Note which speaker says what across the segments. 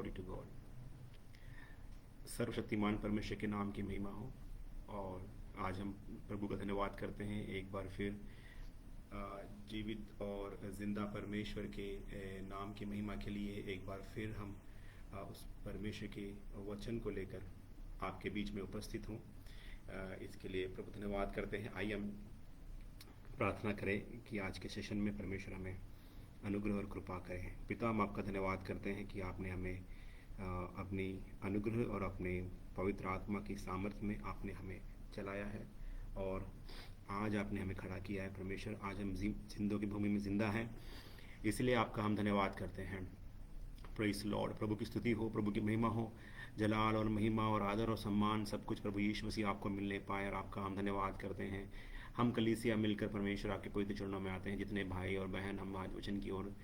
Speaker 1: Glory to God. सर्वशक्तिमान परमेश्वर के नाम की महिमा हो। और आज हम प्रभु का धन्यवाद करते हैं एक बार फिर जीवित और जिंदा परमेश्वर के नाम की महिमा के लिए एक बार फिर हम उस परमेश्वर के वचन को लेकर आपके बीच में उपस्थित हूँ। इसके लिए प्रभु धन्यवाद करते हैं। आइए हम प्रार्थना करें कि आज के सेशन में परमेश्वर हमें अनुग्रह और कृपा करें। पिता, हम आपका धन्यवाद करते हैं कि आपने हमें अपनी अनुग्रह और अपने पवित्र आत्मा की सामर्थ्य में आपने हमें चलाया है और आज आपने हमें खड़ा किया है। परमेश्वर, आज हम जिंदों की भूमि में जिंदा हैं, इसलिए आपका हम धन्यवाद करते हैं। Praise Lord. प्रभु की स्तुति हो, प्रभु की महिमा हो। जलाल और महिमा और आदर और सम्मान सब कुछ प्रभु यीशु मसीह आपको मिलने पाए और आपका हम धन्यवाद करते हैं। हम कलीसिया मिलकर परमेश्वर आपके पवित्र चरणों में आते हैं। जितने भाई और बहन हम आज वचन की ओर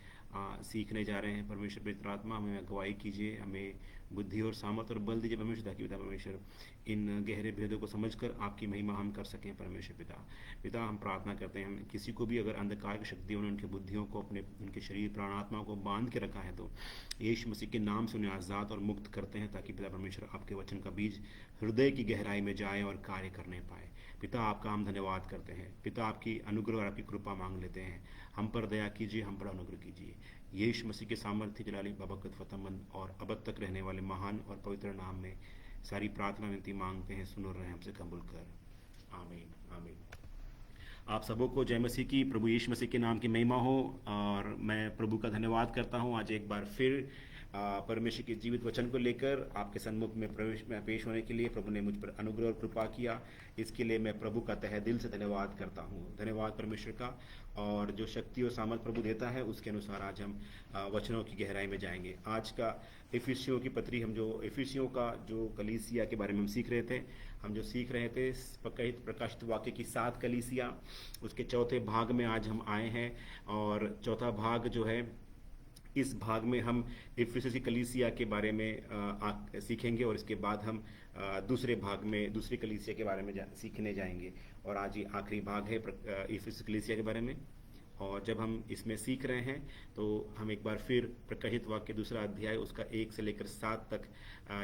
Speaker 1: सीखने जा रहे हैं, परमेश्वर पवित्र आत्मा हमें अगुवाई कीजिए, हमें बुद्धि और सामर्थ और बल दीजिए परमेश्वर, ताकि पिता परमेश्वर इन गहरे भेदों को समझकर आपकी महिमा हम कर सकें। परमेश्वर पिता हम प्रार्थना करते हैं, किसी को भी अगर अंधकार की शक्तियों ने उनकी बुद्धियों को अपने उनके शरीर प्राणात्मा को बांध के रखा है तो यीशु मसीह के नाम से उन्हें आज़ाद और मुक्त करते हैं, ताकि पिता परमेश्वर आपके वचन का बीज हृदय की गहराई में जाए और कार्य करने पाए। पिता, आपका हम धन्यवाद करते हैं। पिता, आपकी अनुग्रह और आपकी कृपा मांग लेते हैं। हम पर दया कीजिए, हम पर अनुग्रह कीजिए। यीशु मसीह के सामर्थ्य, जलाली, बाबरकत, फतेहमंद और अब तक रहने वाले महान और पवित्र नाम में सारी प्रार्थना विनती मांगते हैं। सुनो रहे हमसे कबूल कर। आमीन आमीन। आप सबों को जय मसीह की, प्रभु यीशु मसीह के नाम की महिमा हो। और मैं प्रभु का धन्यवाद करता हूँ आज एक बार फिर परमेश्वर के जीवित वचन को लेकर आपके सन्मुख में प्रवेश में पेश होने के लिए प्रभु ने मुझ पर अनुग्रह और कृपा किया। इसके लिए मैं प्रभु का तहे दिल से धन्यवाद करता हूँ। धन्यवाद परमेश्वर का। और जो शक्ति और सामर्थ प्रभु देता है उसके अनुसार आज हम वचनों की गहराई में जाएंगे। आज का इफिसियों की पत्री, हम जो इफिसियों का जो कलीसिया के बारे में हम सीख रहे थे, प्रकाशित वाक्य की 7 कलीसिया, उसके चौथे भाग में आज हम आए हैं। और चौथा भाग जो है, इस भाग में हम इफिसस की कलीसिया के बारे में सीखेंगे और इसके बाद हम दूसरे भाग में दूसरी कलीसिया के बारे में सीखने जाएंगे। और आज ये आखिरी भाग है इफिसस कलीसिया के बारे में। और जब हम इसमें सीख रहे हैं तो हम एक बार फिर प्रकाशित वाक्य दूसरा अध्याय उसका 1 से लेकर 7 तक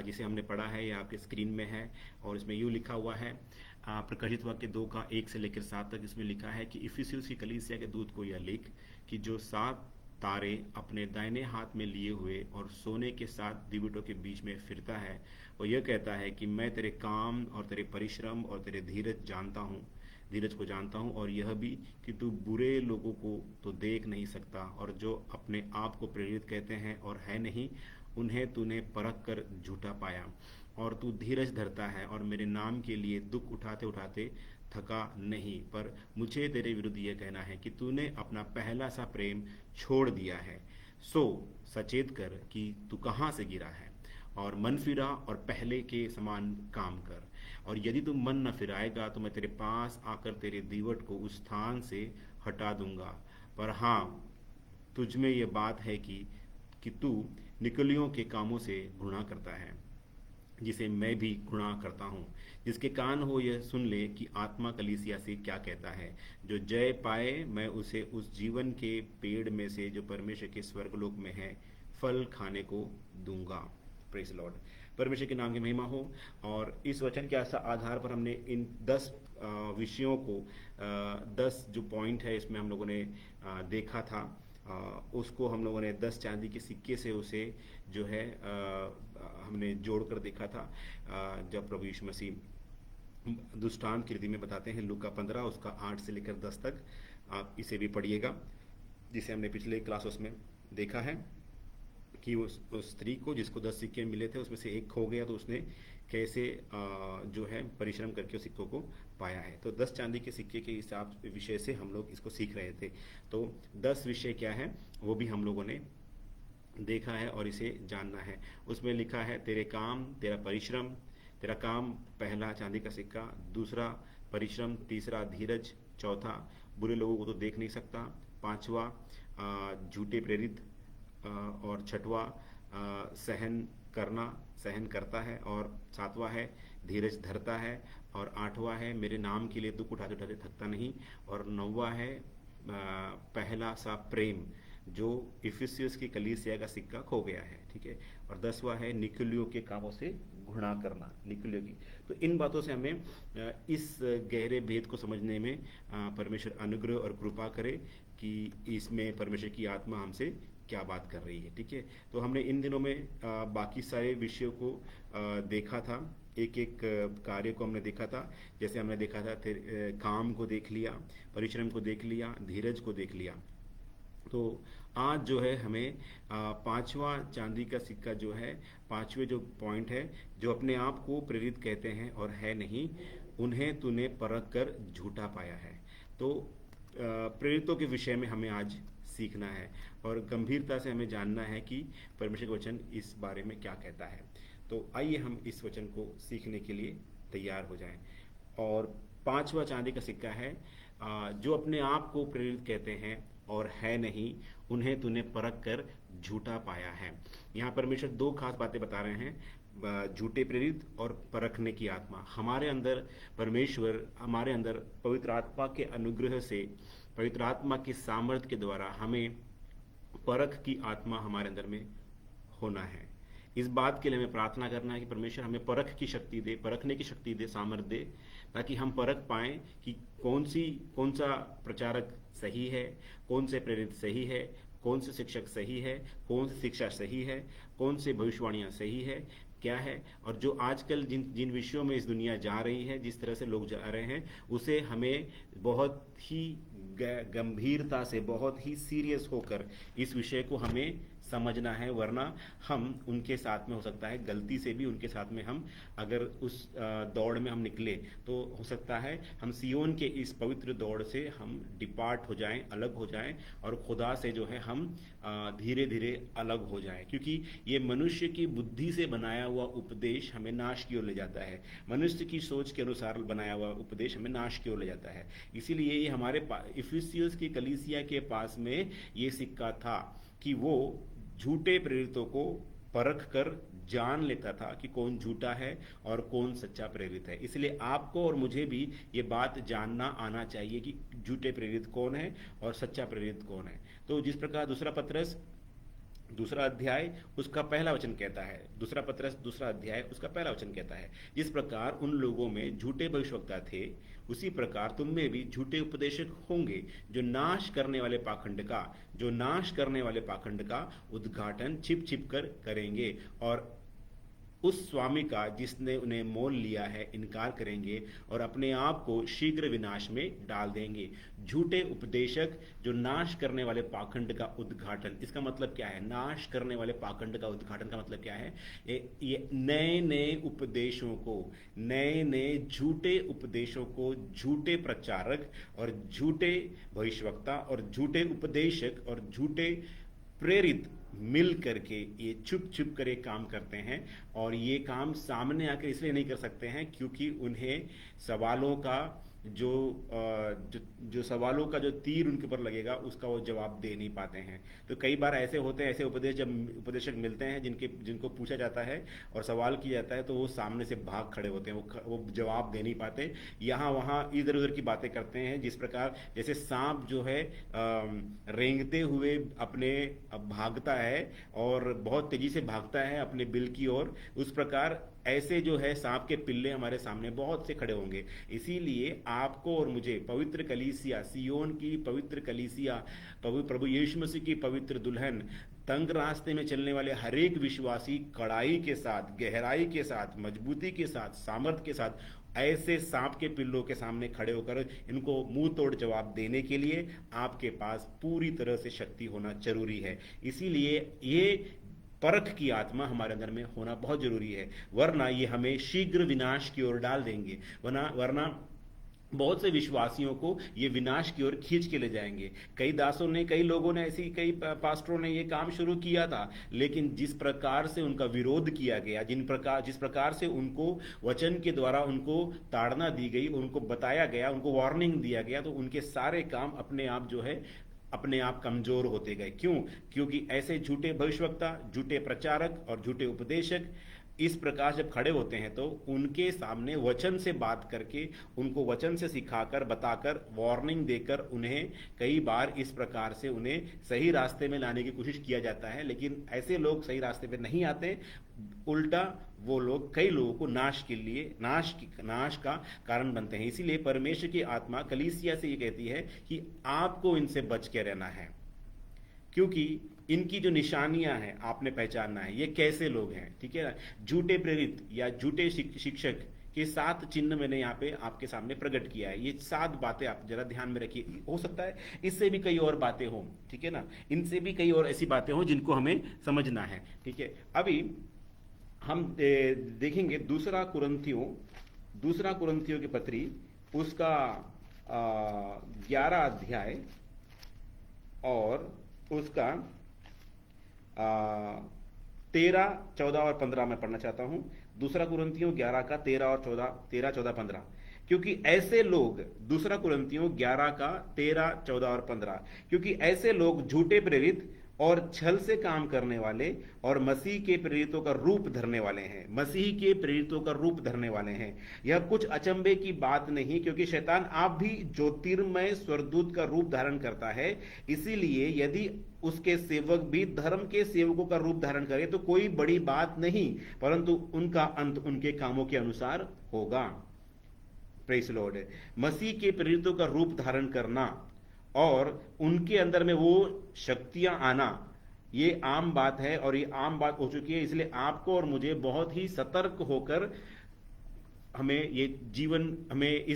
Speaker 1: जिसे हमने पढ़ा है, ये आपके स्क्रीन में है। और इसमें यूँ लिखा हुआ है, प्रकाशित वाक्य 2 का 1 से लेकर 7 तक इसमें लिखा है कि इफिसस की कलीसिया के दूत को यह लिख कि जो 7 तारे अपने दाहिने हाथ में लिए हुए और सोने के 7 दिवटों के बीच में फिरता है, वो यह कहता है कि मैं तेरे काम और तेरे परिश्रम और तेरे धीरज को जानता हूँ, और यह भी कि तू बुरे लोगों को तो देख नहीं सकता, और जो अपने आप को प्रेरित कहते हैं और है नहीं, उन्हें तूने परख कर झूठा पाया। और तू धीरज धरता है और मेरे नाम के लिए दुख उठाते उठाते थका नहीं। पर मुझे तेरे विरुद्ध यह कहना है कि तूने अपना पहला सा प्रेम छोड़ दिया है। सो सचेत कर कि तू कहाँ से गिरा है, और मन फिरा और पहले के समान काम कर। और यदि तू मन न फिराएगा तो मैं तेरे पास आकर तेरे दीवट को उस स्थान से हटा दूंगा। पर हाँ, तुझ में यह बात है कि तू निकलियों के कामों से घृणा करता है, जिसे मैं भी घृणा करता हूँ। जिसके कान हो यह सुन ले कि आत्मा कलीसिया से क्या कहता है। जो जय पाए मैं उसे उस जीवन के पेड़ में से जो परमेश्वर के स्वर्गलोक में है फल खाने को दूंगा। Praise Lord. परमेश्वर के नाम की महिमा हो। और इस वचन के आधार पर हमने इन 10 विषयों को 10 जो पॉइंट है इसमें हम लोगों ने देखा था। उसको हम लोगों ने 10 चांदी के सिक्के से उसे जो है हमने जोड़कर देखा था। जब प्रभु यीशु मसीह दृष्टांत की रीति में बताते हैं, लूका 15 उसका 8 से लेकर 10 तक आप इसे भी पढ़िएगा, जिसे हमने पिछले क्लासेस में देखा है कि उस स्त्री को जिसको 10 सिक्के मिले थे उसमें से एक खो गया, तो उसने कैसे जो है परिश्रम करके उस सिक्कों को पाया है। तो 10 चांदी के सिक्के के हिसाब विषय से हम लोग इसको सीख रहे थे। तो 10 विषय क्या है वो भी हम लोगों ने देखा है और इसे जानना है। उसमें लिखा है तेरे काम, तेरा परिश्रम, तेरा काम पहला चांदी का सिक्का, दूसरा परिश्रम, तीसरा धीरज, चौथा बुरे लोगों को तो देख नहीं सकता, पांचवा झूठे प्रेरित, और छठवा सहन करता है, और सातवां है धीरज धरता है, और आठवां है मेरे नाम के लिए दुख उठाते उठाते थकता नहीं, और नौवां है पहला सा प्रेम जो इफिसियस की कलीसिया का सिक्का खो गया है, ठीक है। और 10वां है निकुलियो के कामों से घृणा करना, निकुलियो की। तो इन बातों से हमें इस गहरे भेद को समझने में परमेश्वर अनुग्रह और कृपा करे कि इसमें परमेश्वर की आत्मा हमसे क्या बात कर रही है, ठीक है। तो हमने इन दिनों में बाकी सारे विषयों को देखा था, एक एक कार्य को हमने देखा था। जैसे हमने देखा था काम को देख लिया, परिश्रम को देख लिया, धीरज को देख लिया। तो आज जो है हमें पांचवा चांदी का सिक्का जो है, पांचवे जो पॉइंट है, जो अपने आप को प्रेरित कहते हैं और है नहीं, उन्हें तूने परख कर झूठा पाया है। तो प्रेरितों के विषय में हमें आज सीखना है और गंभीरता से हमें जानना है कि परमेश्वर का वचन इस बारे में क्या कहता है। तो आइए हम इस वचन को सीखने के लिए तैयार हो जाएं। और पांचवा चांदी का सिक्का है, जो अपने आप को प्रेरित कहते हैं और है नहीं, उन्हें तूने परख कर झूठा पाया है। यहाँ परमेश्वर दो खास बातें बता रहे हैं, झूठे प्रेरित और परखने की आत्मा। हमारे अंदर परमेश्वर, हमारे अंदर पवित्र आत्मा के अनुग्रह से, पवित्र आत्मा के सामर्थ्य के द्वारा हमें परख की आत्मा हमारे अंदर में होना है। इस बात के लिए हमें प्रार्थना करना है कि परमेश्वर हमें परख की शक्ति दे, परखने की शक्ति दे, सामर्थ्य दे, ताकि हम परख पाएं कि कौन सा प्रचारक सही है, कौन से प्रेरित सही है, कौन से शिक्षक सही है, कौन सी शिक्षा सही है, कौन से भविष्यवाणियां सही है, क्या है। और जो आजकल जिन जिन विषयों में इस दुनिया जा रही है, जिस तरह से लोग जा रहे हैं, उसे हमें बहुत ही गंभीरता से, बहुत ही सीरियस होकर इस विषय को हमें समझना है। वरना हम उनके साथ में, हो सकता है गलती से भी उनके साथ में हम अगर उस दौड़ में हम निकले, तो हो सकता है हम सियोन के इस पवित्र दौड़ से हम डिपार्ट हो जाएं, अलग हो जाएं, और खुदा से जो है हम धीरे धीरे अलग हो जाएं। क्योंकि ये मनुष्य की बुद्धि से बनाया हुआ उपदेश हमें नाश की ओर ले जाता है, मनुष्य की सोच के अनुसार बनाया हुआ उपदेश हमें नाश की ओर ले जाता है। इसीलिए ये हमारे इफिसियस की कलीसिया के पास में ये सिक्का था कि वो झूठे प्रेरितों को परख कर जान लेता था कि कौन झूठा है और कौन सच्चा प्रेरित है। इसलिए आपको और मुझे भी ये बात जानना आना चाहिए कि झूठे प्रेरित कौन है और सच्चा प्रेरित कौन है। तो जिस प्रकार दूसरा पत्रस दूसरा अध्याय उसका पहला वचन कहता है, दूसरा पत्रस दूसरा अध्याय उसका पहला वचन कहता है, जिस प्रकार उन लोगों में झूठे भविष्यवक्ता थे, उसी प्रकार तुम में भी झूठे उपदेशक होंगे, जो नाश करने वाले पाखंड का उद्घाटन छिप छिप कर करेंगे और उस स्वामी का जिसने उन्हें मोल लिया है इनकार करेंगे और अपने आप को शीघ्र विनाश में डाल देंगे। झूठे उपदेशक जो नाश करने वाले पाखंड का उद्घाटन, इसका मतलब क्या है? नाश करने वाले पाखंड का उद्घाटन का मतलब क्या है? ये नए नए उपदेशों को, नए नए झूठे उपदेशों को, झूठे प्रचारक और झूठे भविष्यवक्ता और झूठे उपदेशक और झूठे प्रेरित मिल करके ये छुप छुप कर एक काम करते हैं। और ये काम सामने आकर इसलिए नहीं कर सकते हैं क्योंकि उन्हें सवालों का जो सवालों का जो तीर उनके ऊपर लगेगा उसका वो जवाब दे नहीं पाते हैं। तो कई बार ऐसे होते हैं, ऐसे उपदेशक मिलते हैं जिनको पूछा जाता है और सवाल किया जाता है तो वो सामने से भाग खड़े होते हैं, वो जवाब दे नहीं पाते, यहाँ वहाँ इधर उधर की बातें करते हैं। जिस प्रकार जैसे सांप जो है रेंगते हुए अपने भागता है और बहुत तेजी से भागता है अपने बिल की ओर, उस प्रकार ऐसे जो है सांप के पिल्ले हमारे सामने बहुत से खड़े होंगे। इसीलिए आपको और मुझे पवित्र कलीसिया, सियोन की पवित्र कलीसिया, प्रभु यीशु मसीह की पवित्र दुल्हन, तंग रास्ते में चलने वाले हर एक विश्वासी कड़ाई के साथ, गहराई के साथ, मजबूती के साथ, सामर्थ्य के साथ ऐसे सांप के पिल्लों के सामने खड़े होकर इनको मुंह तोड़ जवाब देने के लिए आपके पास पूरी तरह से शक्ति होना जरूरी है। इसीलिए ये परख की आत्मा हमारे अंदर में होना बहुत जरूरी है, वरना ये हमें शीघ्र विनाश की ओर डाल देंगे, वरना बहुत से विश्वासियों को ये विनाश की ओर खींच के ले जाएंगे। कई दासों ने, कई लोगों ने, ऐसी कई पास्टरों ने ये काम शुरू किया था, लेकिन जिस प्रकार से उनका विरोध किया गया, जिस प्रकार से उनको वचन के द्वारा उनको ताड़ना दी गई, उनको बताया गया, उनको वार्निंग दिया गया, तो उनके सारे काम अपने आप जो है अपने आप कमजोर होते गए। क्यों? क्योंकि ऐसे झूठे भविष्यवक्ता, झूठे प्रचारक और झूठे उपदेशक इस प्रकार जब खड़े होते हैं तो उनके सामने वचन से बात करके, उनको वचन से सिखाकर, बताकर, वार्निंग देकर उन्हें कई बार इस प्रकार से उन्हें सही रास्ते में लाने की कोशिश किया जाता है। लेकिन ऐसे लोग सही रास्ते पे नहीं आते, उल्टा वो लोग कई लोगों को नाश के लिए नाश का कारण बनते हैं। इसीलिए परमेश्वर की आत्मा कलीसिया से ये कहती है कि आपको इनसे बच के रहना है, क्योंकि इनकी जो निशानियां हैं आपने पहचानना है, ये कैसे लोग हैं, ठीक है ना। झूठे प्रेरित या झूठे शिक्षक के 7 चिन्ह मैंने यहाँ पे आपके सामने प्रकट किया है। ये 7 बातें आप जरा ध्यान में रखिए। हो सकता है इससे भी कई और बातें हों, ठीक है ना, इनसे भी कई और ऐसी बातें हों जिनको हमें समझना है, ठीक है। अभी हम देखेंगे दूसरा कुरिन्थियों की पत्री, उसका 11 अध्याय और उसका 13, 14 और 15 में पढ़ना चाहता हूं। दूसरा कुरिन्थियों 11 का 13, 14, 15। क्योंकि ऐसे लोग, दूसरा कुरिन्थियों 11 का 13, 14 और 15, क्योंकि ऐसे लोग झूठे प्रेरित और छल से काम करने वाले और मसीह के प्रेरितों का रूप धरने वाले हैं। मसीह के प्रेरितों का रूप धरने वाले हैं। यह कुछ अचंभे की बात नहीं, क्योंकि शैतान आप भी ज्योतिर्मय स्वर्गदूत का रूप धारण करता है। इसीलिए यदि उसके सेवक भी धर्म के सेवकों का रूप धारण करे तो कोई बड़ी बात नहीं, परंतु उनका अंत उनके कामों के अनुसार होगा। Praise the Lord. मसीह के प्रेरितों का रूप धारण करना और उनके अंदर में वो शक्तियां आना, ये आम बात है और ये आम बात हो चुकी है। इसलिए आपको और मुझे बहुत ही सतर्क होकर हमें इस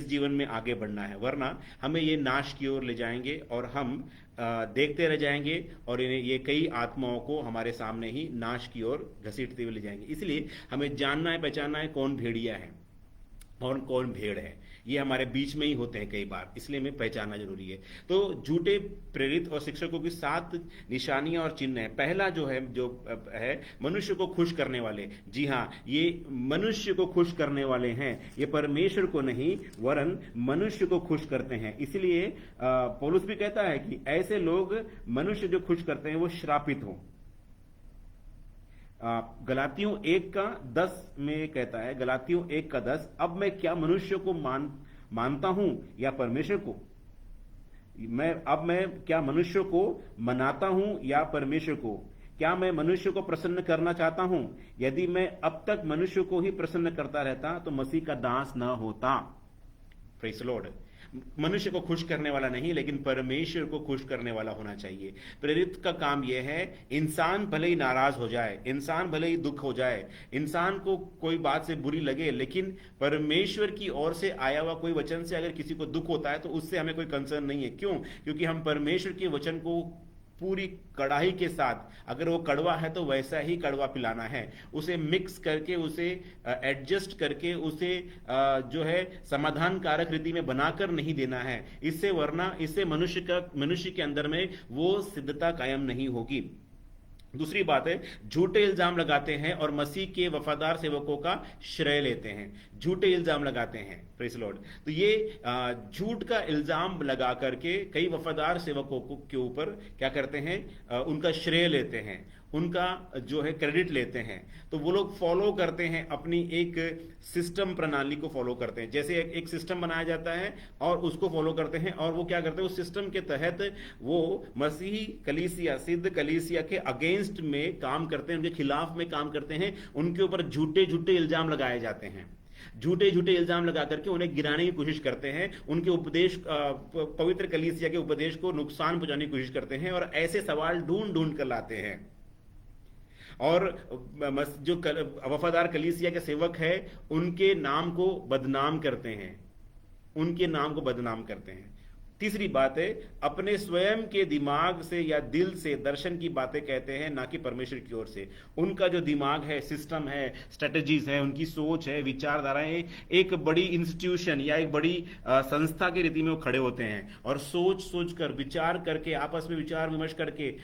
Speaker 1: जीवन में आगे बढ़ना है, वरना हमें ये नाश की ओर ले जाएंगे और हम देखते रह जाएंगे और ये कई आत्माओं को हमारे सामने ही नाश की ओर घसीटते हुए ले जाएंगे। इसलिए हमें जानना है, पहचानना है कौन भेड़िया है और कौन भेड़ है। ये हमारे बीच में ही होते हैं कई बार, इसलिए हमें पहचानना जरूरी है। तो झूठे प्रेरित और शिक्षकों की 7 निशानियां और चिन्ह है। पहला जो है मनुष्य को खुश करने वाले। जी हाँ, ये मनुष्य को खुश करने वाले हैं, ये परमेश्वर को नहीं वरन मनुष्य को खुश करते हैं। इसलिए पौलुस भी कहता है कि ऐसे लोग मनुष्य जो खुश करते हैं वो श्रापित हो। गलातियों 1 का 10 में कहता है, गलातियों 1 का 10, अब मैं क्या मनुष्य को मानता हूं या परमेश्वर को? अब मैं क्या मनुष्य को मनाता हूं या परमेश्वर को? क्या मैं मनुष्य को प्रसन्न करना चाहता हूं? यदि मैं अब तक मनुष्य को ही प्रसन्न करता रहता तो मसीह का दास न होता। Praise the Lord. मनुष्य को खुश करने वाला नहीं, लेकिन परमेश्वर को खुश करने वाला होना चाहिए। प्रेरित का काम यह है, इंसान भले ही नाराज हो जाए, इंसान भले ही दुख हो जाए, इंसान को कोई बात से बुरी लगे, लेकिन परमेश्वर की ओर से आया हुआ कोई वचन से अगर किसी को दुख होता है तो उससे हमें कोई कंसर्न नहीं है। क्यों? क्योंकि हम परमेश्वर के वचन को पूरी कड़ाई के साथ, अगर वो कड़वा है तो वैसा ही कड़वा पिलाना है, उसे मिक्स करके, उसे एडजस्ट करके, उसे जो है समाधान कारक रीति में बनाकर नहीं देना है। वरना इससे मनुष्य के अंदर में वो सिद्धता कायम नहीं होगी। दूसरी बात है, झूठे इल्जाम लगाते हैं और मसीह के वफादार सेवकों का श्रेय लेते हैं। झूठे इल्जाम लगाते हैं, प्रेज़ द लॉर्ड। तो ये झूठ का इल्जाम लगा करके कई वफादार सेवकों के ऊपर क्या करते हैं, उनका श्रेय लेते हैं, उनका जो है क्रेडिट लेते हैं। तो वो लोग फॉलो करते हैं, अपनी एक सिस्टम प्रणाली को फॉलो करते हैं। जैसे एक सिस्टम बनाया जाता है और उसको फॉलो करते हैं, और वो क्या करते हैं, उस सिस्टम के तहत वो मसीही कलीसिया, सिद्ध कलीसिया के अगेंस्ट में काम करते हैं, उनके खिलाफ में काम करते हैं। उनके ऊपर झूठे झूठे इल्जाम लगाए जाते हैं, झूठे झूठे इल्जाम लगा करके उन्हें गिराने की कोशिश करते हैं, उनके उपदेश, पवित्र कलीसिया के उपदेश को नुकसान पहुंचाने की कोशिश करते हैं, और ऐसे सवाल ढूंढ ढूंढ कर लाते हैं। और जो वफादार कलीसिया के सेवक है उनके नाम को बदनाम करते हैं, उनके नाम को बदनाम करते हैं। तीसरी बात है, अपने स्वयं के दिमाग से या दिल से दर्शन की बातें कहते हैं, ना कि परमेश्वर की ओर से। उनका जो दिमाग है, सिस्टम है, स्ट्रेटजीज है, उनकी सोच है, विचारधाराएं, एक बड़ी इंस्टीट्यूशन या एक बड़ी संस्था की रीति में वो खड़े होते हैं, और सोच कर, विचार करके, आपस में विचार विमर्श करके,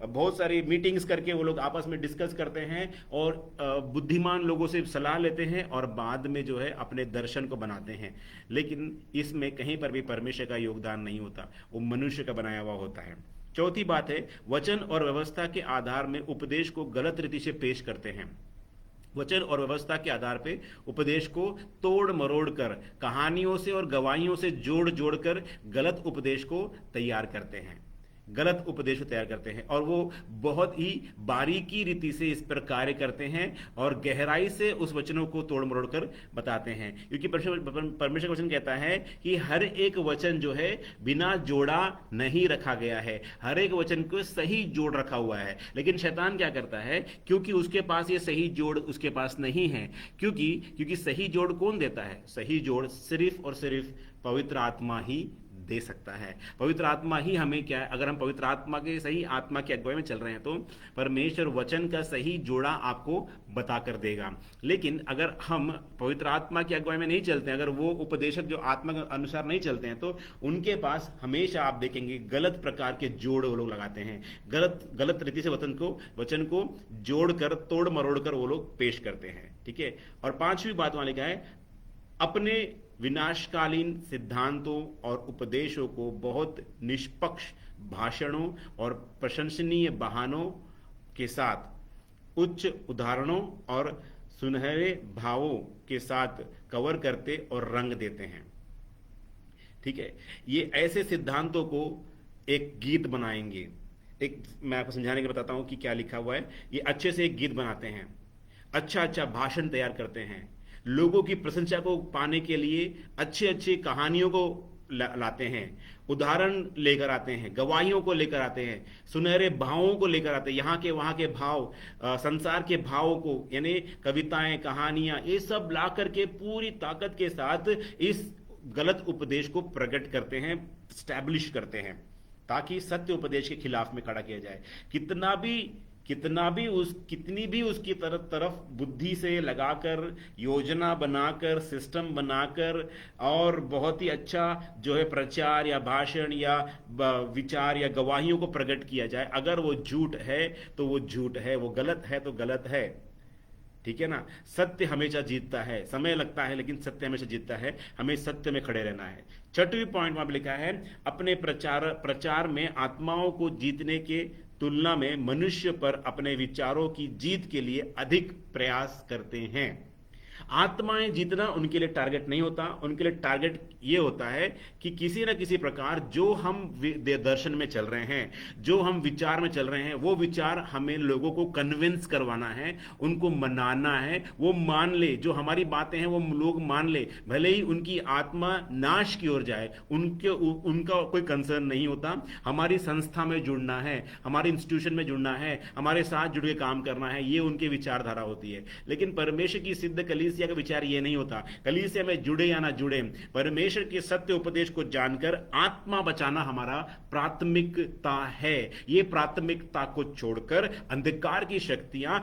Speaker 1: बहुत सारी मीटिंग्स करके वो लोग आपस में डिस्कस करते हैं और बुद्धिमान लोगों से सलाह लेते हैं और बाद में जो है अपने दर्शन को बनाते हैं। लेकिन इसमें कहीं पर भी परमेश्वर का योगदान नहीं होता, वो मनुष्य का बनाया हुआ होता है। चौथी बात है, वचन और व्यवस्था के आधार में उपदेश को गलत रीति से पेश करते हैं। वचन और व्यवस्था के आधार पे उपदेश को तोड़ मरोड़ कर, कहानियों से और गवाहियों से जोड़ जोड़ कर गलत उपदेश को तैयार करते हैं, गलत उपदेश को तैयार करते हैं। और वो बहुत ही बारीकी रीति से इस पर कार्य करते हैं और गहराई से उस वचनों को तोड़ मरोड़ कर बताते हैं, क्योंकि परमेश्वर का वचन कहता है कि हर एक वचन जो है बिना जोड़ा नहीं रखा गया है, हर एक वचन को सही जोड़ रखा हुआ है। लेकिन शैतान क्या करता है, क्योंकि उसके पास ये सही जोड़ उसके पास नहीं है, क्योंकि सही जोड़ कौन देता है? सही जोड़ सिर्फ और सिर्फ पवित्र आत्मा ही दे सकता है। पवित्र आत्मा ही हमें क्या है, अगर हम पवित्र आत्मा के सही आत्मा की अगुवाई में चल रहे हैं तो परमेश्वर वचन का सही जोड़ा आपको बता कर देगा। लेकिन अगर हम पवित्र आत्मा की अगुवाई में नहीं चलते हैं, अगर वो उपदेशक जो आत्मा के अनुसार नहीं चलते हैं, तो उनके पास हमेशा आप देखेंगे गलत प्रकार के जोड़ वो लोग लगाते हैं, गलत रीति से वचन को जोड़कर तोड़ मरोड़ कर वो लोग पेश करते हैं। ठीक है। और पांचवी बात वहां लिखा है, अपने विनाशकालीन सिद्धांतों और उपदेशों को बहुत निष्पक्ष भाषणों और प्रशंसनीय बहानों के साथ, उच्च उदाहरणों और सुनहरे भावों के साथ कवर करते और रंग देते हैं। ठीक है। ये ऐसे सिद्धांतों को एक गीत बनाएंगे। मैं आपको समझाने के बताता हूं कि क्या लिखा हुआ है। ये अच्छे से एक गीत बनाते हैं, अच्छा भाषण तैयार करते हैं, लोगों की प्रशंसा को पाने के लिए अच्छे अच्छे कहानियों को लाते हैं, उदाहरण लेकर आते हैं, गवाहियों को लेकर आते हैं, सुनहरे भावों को लेकर आते हैं, यहाँ के वहाँ के भाव, संसार के भावों को, यानी कविताएं, कहानियां, ये सब ला करके पूरी ताकत के साथ इस गलत उपदेश को प्रकट करते हैं, स्टैब्लिश करते हैं, ताकि सत्य उपदेश के खिलाफ में खड़ा किया जाए। कितनी भी उसकी तरफ बुद्धि से लगाकर, योजना बनाकर, सिस्टम बनाकर और बहुत ही अच्छा जो है प्रचार या भाषण या विचार या गवाहियों को प्रकट किया जाए, अगर वो झूठ है तो वो झूठ है, वो गलत है तो गलत है। ठीक है ना। सत्य हमेशा जीतता है, समय लगता है लेकिन सत्य हमेशा जीतता है। हमें सत्य में खड़े रहना है। छठवीं पॉइंट वहां लिखा है, अपने प्रचार में आत्माओं को जीतने के तुलना में मनुष्य पर अपने विचारों की जीत के लिए अधिक प्रयास करते हैं। आत्माएं जीतना उनके लिए टारगेट नहीं होता, उनके लिए टारगेट ये होता है कि किसी न किसी प्रकार जो हम दर्शन में चल रहे हैं, जो हम विचार में चल रहे हैं, वो विचार हमें लोगों को कन्विंस करवाना है, उनको मनाना है, वो मान ले, जो हमारी बातें हैं वो लोग मान ले, भले ही उनकी आत्मा नाश की ओर जाए, उनका कोई कंसर्न नहीं होता। हमारी संस्था में जुड़ना है, हमारे इंस्टीट्यूशन में जुड़ना है, हमारे साथ जुड़ के काम करना है, ये उनकी विचारधारा होती है। लेकिन परमेश्वर की सिद्ध कलीसिया का विचार ये नहीं होता। कलीसिया में जुड़े या ना जुड़े, परमेश्वर के सत्य उपदेश को जानकर आत्मा बचाना हमारा प्राथमिकता है। ये प्राथमिकता को छोड़कर अंधकार की शक्तियां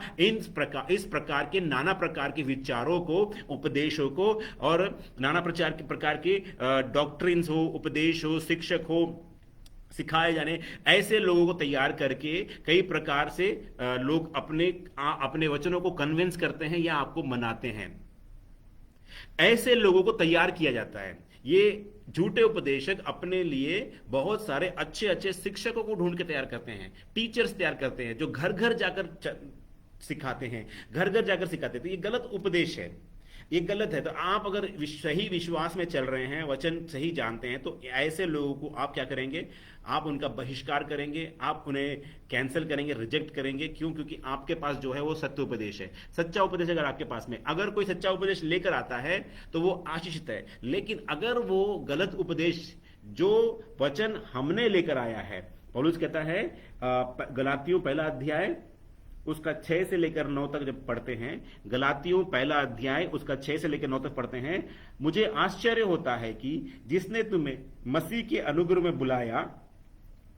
Speaker 1: इस प्रकार के नाना प्रकार के विचारों को, उपदेशों को और नाना प्रकार के डॉक्ट्रिन्स हो, उपदेश हो, शिक्षक हो, सिखाए जाने, ऐसे लोगों को तैयार करके कई प्रकार से लोग अपने वचनों को कन्विंस करते हैं या आपको मनाते हैं। ऐसे लोगों को तैयार किया जाता है। ये झूठे उपदेशक अपने लिए बहुत सारे अच्छे अच्छे शिक्षकों को ढूंढ के तैयार करते हैं, टीचर्स तैयार करते हैं, जो घर घर जाकर सिखाते हैं, घर घर जाकर सिखाते हैं। तो ये गलत उपदेश है, ये गलत है। तो आप अगर सही विश्वास में चल रहे हैं, वचन सही जानते हैं, तो ऐसे लोगों को आप क्या करेंगे? आप उनका बहिष्कार करेंगे, आप उन्हें कैंसिल करेंगे, रिजेक्ट करेंगे। क्यों? क्योंकि आपके पास जो है वो सत्य उपदेश है, सच्चा उपदेश। अगर आपके पास में अगर कोई सच्चा उपदेश लेकर आता है तो वो आशीषित है। लेकिन अगर वो गलत उपदेश जो वचन हमने लेकर आया है, पौलुस कहता है गलातियों पहला अध्याय उसका 6 से लेकर 9 तक जब पढ़ते हैं, गलातियों पहला अध्याय उसका 6 से लेकर 9 तक पढ़ते हैं, मुझे आश्चर्य होता है कि जिसने तुम्हें मसीह के अनुग्रह में बुलाया,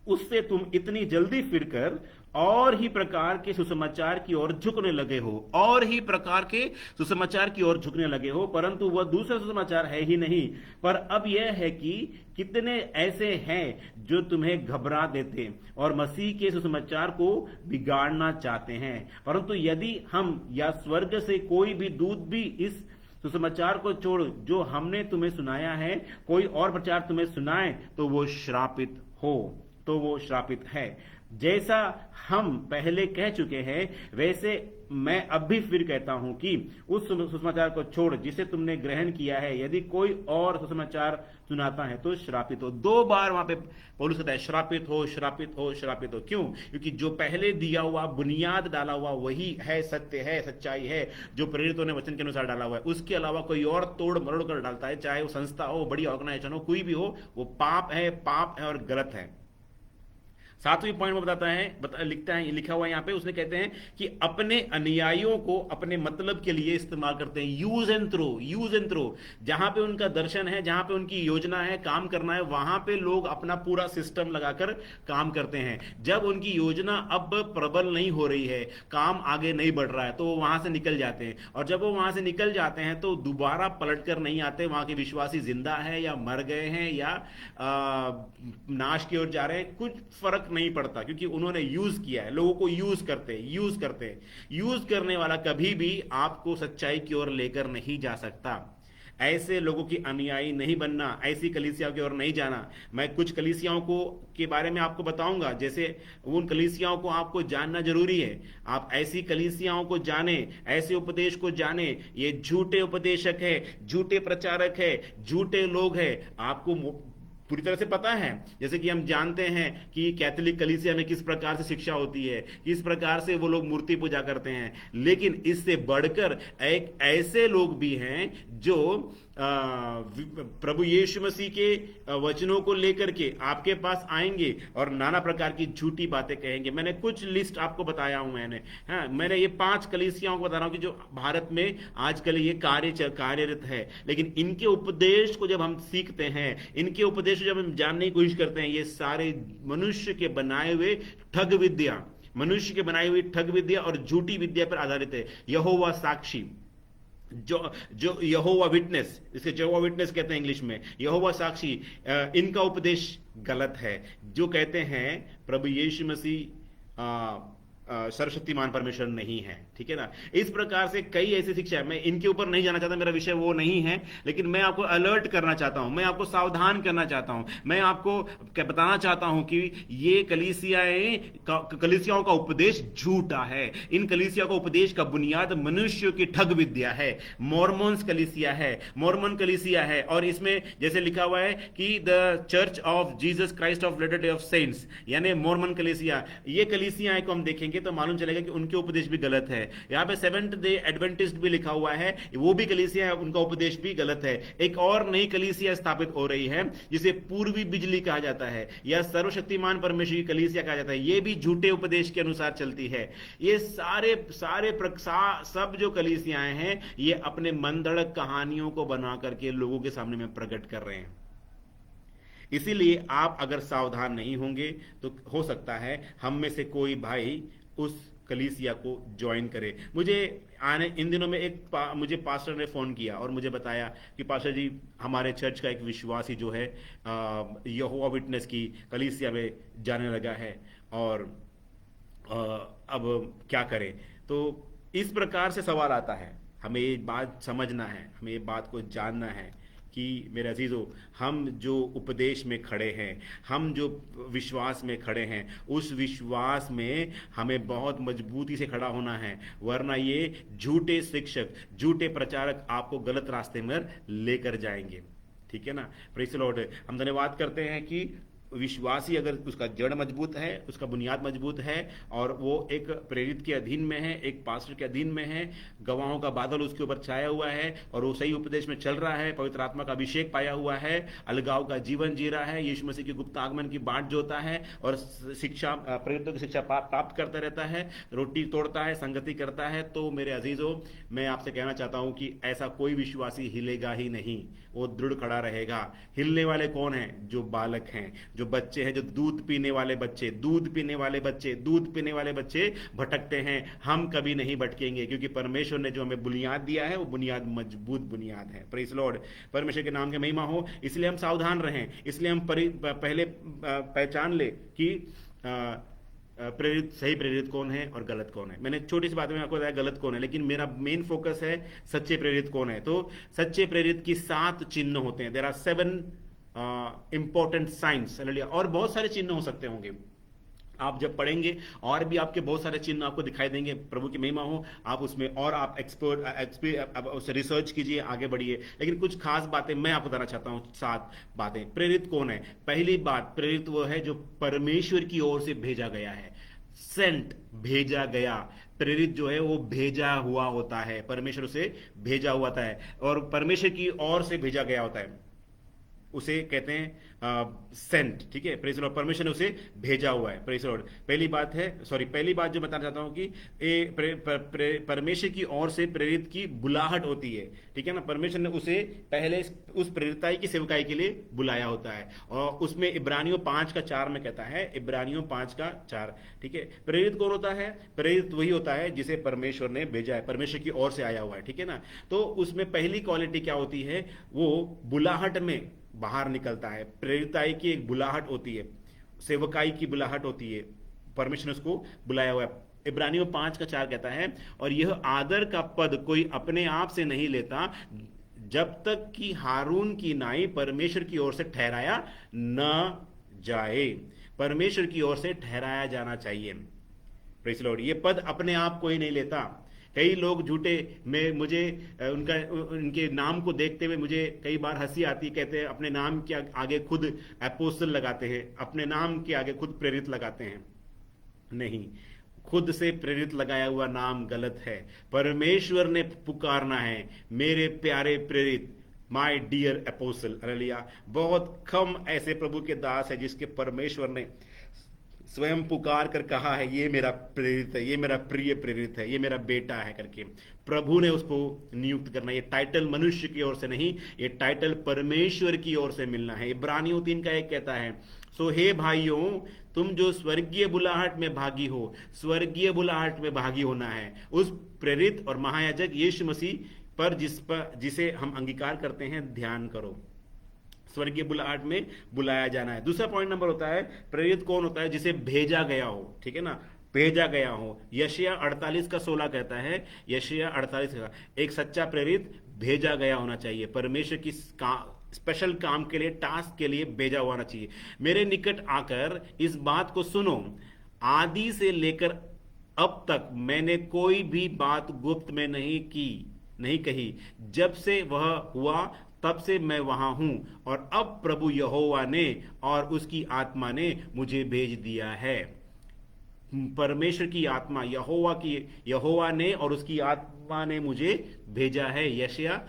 Speaker 1: उससे तुम इतनी जल्दी फिरकर और ही प्रकार के सुसमाचार की ओर झुकने लगे हो, और ही प्रकार के सुसमाचार की ओर झुकने लगे हो, परंतु वह दूसरा सुसमाचार है ही नहीं। पर अब यह है कि कितने ऐसे हैं जो तुम्हें घबरा देते और मसीह के सुसमाचार को बिगाड़ना चाहते हैं। परंतु यदि हम या स्वर्ग से कोई भी दूत भी इस सुसमाचार को छोड़ जो हमने तुम्हें सुनाया है, कोई और प्रचार तुम्हें सुनाए, तो वो श्रापित हो। तो वो श्रापित है। जैसा हम पहले कह चुके हैं वैसे मैं अब भी फिर कहता हूं कि उस सुसमाचार को छोड़ जिसे तुमने ग्रहण किया है, यदि कोई और सुसमाचार सुनाता है तो श्रापित हो। 2 बार वहां पे पौलुस कहता है श्रापित हो, श्रापित हो, श्रापित हो। क्यों? क्योंकि जो पहले दिया हुआ बुनियाद डाला हुआ वही है, सत्य है, सच्चाई है, जो प्रेरितों ने वचन के अनुसार डाला हुआ है। उसके अलावा कोई और तोड़ मरोड़ कर डालता है, चाहे वो संस्था हो, बड़ी ऑर्गेनाइजेशन हो, कोई भी हो, वो पाप है और गलत है। 7वीं पॉइंट में बताता है, लिखता है, लिखा हुआ है यहां पे, उसने कहते हैं कि अपने अनुयायियों को अपने मतलब के लिए इस्तेमाल करते हैं। Use and throw, use and throw. जहां पे उनका दर्शन है, जहां पे उनकी योजना है, काम करना है, वहां पे लोग अपना पूरा सिस्टम लगाकर काम करते हैं। जब उनकी योजना अब प्रबल नहीं हो रही है, काम आगे नहीं बढ़ रहा है, तो वो वहां से निकल जाते हैं। और जब वो वहां से निकल जाते हैं तो दोबारा पलट कर नहीं आते। वहां के विश्वासी जिंदा है या मर गए हैं या नाश की ओर जा रहे हैं, कुछ फर्क नहीं पड़ता, क्योंकि उन्होंने यूज किया है। लोगों को यूज करते हैं। यूज करने वाला कभी भी आपको सच्चाई की ओर लेकर नहीं जा सकता। ऐसे लोगों की अनुयायी नहीं बनना, ऐसी कलीसियाओं की ओर नहीं जाना। मैं कुछ कलीसियाओं को के बारे में आपको बताऊंगा, जैसे उन कलीसियाओं को आपको जानना जरूरी है। आप ऐसी कलीसियाओं को जाने, ऐसे उपदेश को जाने। ये झूठे उपदेशक है, झूठे प्रचारक है, झूठे लोग हैं, आपको पूरी तरह से पता है। जैसे कि हम जानते हैं कि कैथोलिक कलीसिया में किस प्रकार से शिक्षा होती है, किस प्रकार से वो लोग मूर्ति पूजा करते हैं। लेकिन इससे बढ़कर एक ऐसे लोग भी हैं जो प्रभु यीशु मसीह के वचनों को लेकर के आपके पास आएंगे और नाना प्रकार की झूठी बातें कहेंगे। मैंने कुछ लिस्ट आपको बताया हूं। मैंने ये 5 कलीसियाओं को बता रहा हूं कि जो भारत में आजकल ये कार्यरत है। लेकिन इनके उपदेश को जब हम सीखते हैं, इनके उपदेश को जब हम जानने की कोशिश करते हैं, ये सारे मनुष्य के बनाए हुए ठग विद्या, मनुष्य के बनाई हुई ठग विद्या और झूठी विद्या पर आधारित है। यहोवा साक्षी, जो यहोवा विटनेस, इसके यहोवा विटनेस कहते हैं इंग्लिश में, यहोवा साक्षी, इनका उपदेश गलत है। जो कहते हैं प्रभु यीशु मसीह सर्वशक्तिमान परमेश्वर नहीं है, ठीक है ना। इस प्रकार से कई ऐसी शिक्षा है। मैं इनके ऊपर नहीं जाना चाहता, मेरा विषय वो नहीं है, लेकिन मैं आपको अलर्ट करना चाहता हूं, मैं आपको सावधान करना चाहता हूं, मैं आपको बताना चाहता हूं कि ये कलीसियाओं का उपदेश झूठा है। इन कलीसियाओं का उपदेश का बुनियाद मनुष्य की ठग विद्या है। मॉर्मन्स कलीसिया है, मॉर्मन कलीसिया है, और इसमें जैसे लिखा हुआ है कि the church of Jesus Christ of latter day of saints, यानी मॉर्मन कलीसिया। ये कलीसियाएं को हम देखेंगे तो मालूम चलेगा कि उनके उपदेश भी गलत है। यहां पे सेवेंथ डे एडवेंटिस्ट भी लिखा हुआ है, वो भी कलीसिया है, उनका उपदेश भी गलत है। एक और नई कलीसिया स्थापित हो रही है जिसे पूर्वी बिजली कहा जाता है या सर्वशक्तिमान परमेश्वर की कलीसिया कहा जाता है। ये भी झूठे उपदेश के अनुसार चलती है। ये सब जो कलीसियाएं हैं, ये अपने मनगढ़ंत कहानियों को बना करके लोगों के सामने में प्रकट कर रहे हैं। इसीलिए आप अगर सावधान नहीं होंगे तो हो सकता है हम में से कोई भाई उस कलीसिया को ज्वाइन करे। मुझे इन दिनों में मुझे पास्टर ने फोन किया और मुझे बताया कि पास्टर जी, हमारे चर्च का एक विश्वासी जो है यहोवा विटनेस की कलीसिया में जाने लगा है और अब क्या करें। तो इस प्रकार से सवाल आता है। हमें ये बात समझना है, हमें ये बात को जानना है कि मेरे अजीजों, हम जो उपदेश में खड़े हैं, हम जो विश्वास में खड़े हैं, उस विश्वास में हमें बहुत मजबूती से खड़ा होना है, वरना ये झूठे शिक्षक, झूठे प्रचारक आपको गलत रास्ते में लेकर जाएंगे। ठीक है ना। Praise the Lord. हम धन्यवाद करते हैं कि विश्वासी अगर उसका जड़ मजबूत है, उसका बुनियाद मजबूत है और वो एक प्रेरित के अधीन में है, एक पास्टर के अधीन में है, गवाहों का बादल उसके ऊपर छाया हुआ है और वो सही उपदेश में चल रहा है, पवित्र आत्मा का अभिषेक पाया हुआ है, अलगाव का जीवन जी रहा है, यीशु मसीह के गुप्त आगमन की बाट जोता है और शिक्षा, प्रेरितों की शिक्षा प्राप्त करता रहता है, रोटी तोड़ता है, संगति करता है, तो मेरे अजीजों, मैं आपसे कहना चाहता हूं कि ऐसा कोई विश्वासी हिलेगा ही नहीं, वो दृढ़ खड़ा रहेगा। हिलने वाले कौन हैं? जो बालक हैं, जो बच्चे हैं, जो दूध पीने वाले बच्चे, दूध पीने वाले बच्चे, दूध पीने वाले बच्चे भटकते हैं। हम कभी नहीं भटकेंगे, क्योंकि परमेश्वर ने जो हमें बुनियाद दिया है वो बुनियाद मजबूत बुनियाद है। Praise the Lord. परमेश्वर के नाम की महिमा हो। इसलिए हम सावधान रहें, इसलिए हम पहले पहचान ले कि सही प्रेरित कौन है और गलत कौन है। मैंने छोटी सी बात में आपको बताया गलत कौन है, लेकिन मेरा मेन फोकस है सच्चे प्रेरित कौन है। तो सच्चे प्रेरित की 7 चिन्ह होते हैं। देयर आर 7 इंपॉर्टेंट साइंस, और बहुत सारे चिन्ह हो सकते होंगे। आप जब पढ़ेंगे और भी आपके बहुत सारे चिन्ह आपको दिखाई देंगे, प्रभु की महिमा हो, आप उसमें और आप उसे रिसर्च कीजिए, आगे बढ़िए। लेकिन कुछ खास बातें मैं आपको बताना चाहता हूं, 7 बातें। प्रेरित कौन है? पहली बात, प्रेरित वो है जो परमेश्वर की ओर से भेजा गया है। सेंट, भेजा गया। प्रेरित जो है वो भेजा हुआ होता है, परमेश्वर से भेजा हुआ होता है, और परमेश्वर की ओर से भेजा गया होता है, उसे कहते हैं सेंट। ठीक है, प्रेज लॉर्ड, परमेश्वर ने उसे भेजा हुआ है। Praise Lord. पहली बात जो बताना चाहता हूं कि परमेश्वर की ओर से प्रेरित की बुलाहट होती है। ठीक है ना, परमेश्वर ने उसे पहले उस प्रेरिताई की सेवकाई के लिए बुलाया होता है, और उसमें इब्रानियों 5:4 में कहता है, इब्रानियों 5:4। ठीक है, प्रेरित कौन होता है? प्रेरित वही होता है जिसे परमेश्वर ने भेजा है, परमेश्वर की ओर से आया हुआ है। ठीक है ना, तो उसमें पहली क्वालिटी क्या होती है? वो बुलाहट में बाहर निकलता है। प्रेरिताई की एक बुलाहट होती है, सेवकाई की बुलाहट होती है, परमेश्वर ने उसको बुलाया हुआ है। इब्रानियों 5:4 कहता है, और यह आदर का पद कोई अपने आप से नहीं लेता, जब तक कि हारून की नाई परमेश्वर की ओर से ठहराया न जाए। परमेश्वर की ओर से ठहराया जाना चाहिए। Praise the Lord. ये पद अपने आप कोई नहीं लेता। कई लोग झूठे में, मुझे उनके नाम को देखते हुए मुझे कई बार हंसी आती, कहते हैं अपने नाम के आगे खुद अपोस्टल लगाते हैं, अपने नाम के आगे खुद प्रेरित लगाते हैं। नहीं, खुद से प्रेरित लगाया हुआ नाम गलत है। परमेश्वर ने पुकारना है, मेरे प्यारे प्रेरित, माय डियर अपोस्टल। हालेलुया। बहुत कम ऐसे प्रभु के दास है जिसके परमेश्वर ने स्वयं पुकार कर कहा है, ये मेरा प्रेरित है, ये मेरा प्रिय प्रेरित है, ये मेरा बेटा है करके। प्रभु ने उसको नियुक्त करना। ये टाइटल मनुष्य की ओर से नहीं, ये टाइटल परमेश्वर की ओर से मिलना है। इब्रानियों 3:1 कहता है, सो हे भाइयों, तुम जो स्वर्गीय बुलाहट में भागी हो, स्वर्गीय बुलाहट में भागी होना है, उस प्रेरित और महायाजक यीशु मसीह पर जिसे हम अंगीकार करते हैं, ध्यान करो। स्वर्गीय बुलाहट में बुलाया जाना है। दूसरा पॉइंट नंबर होता है, प्रेरित कौन होता है? जिसे भेजा गया हो। ठीक है ना, भेजा गया हो। यशायाह 48:16 कहता है, यशायाह 48, एक सच्चा प्रेरित भेजा गया होना चाहिए, परमेश्वर की स्पेशल काम के लिए, टास्क के लिए भेजा हुआ होना चाहिए। मेरे निकट आकर इस बात को सुनो, आदि से लेकर अब तक मैंने कोई भी बात गुप्त में नहीं कही। जब से वह हुआ तब से मैं वहां हूं, और अब प्रभु यहोवा ने और उसकी आत्मा ने मुझे भेज दिया है। परमेश्वर की आत्मा, यहोवा ने और उसकी आत्मा ने मुझे भेजा है। यशायाह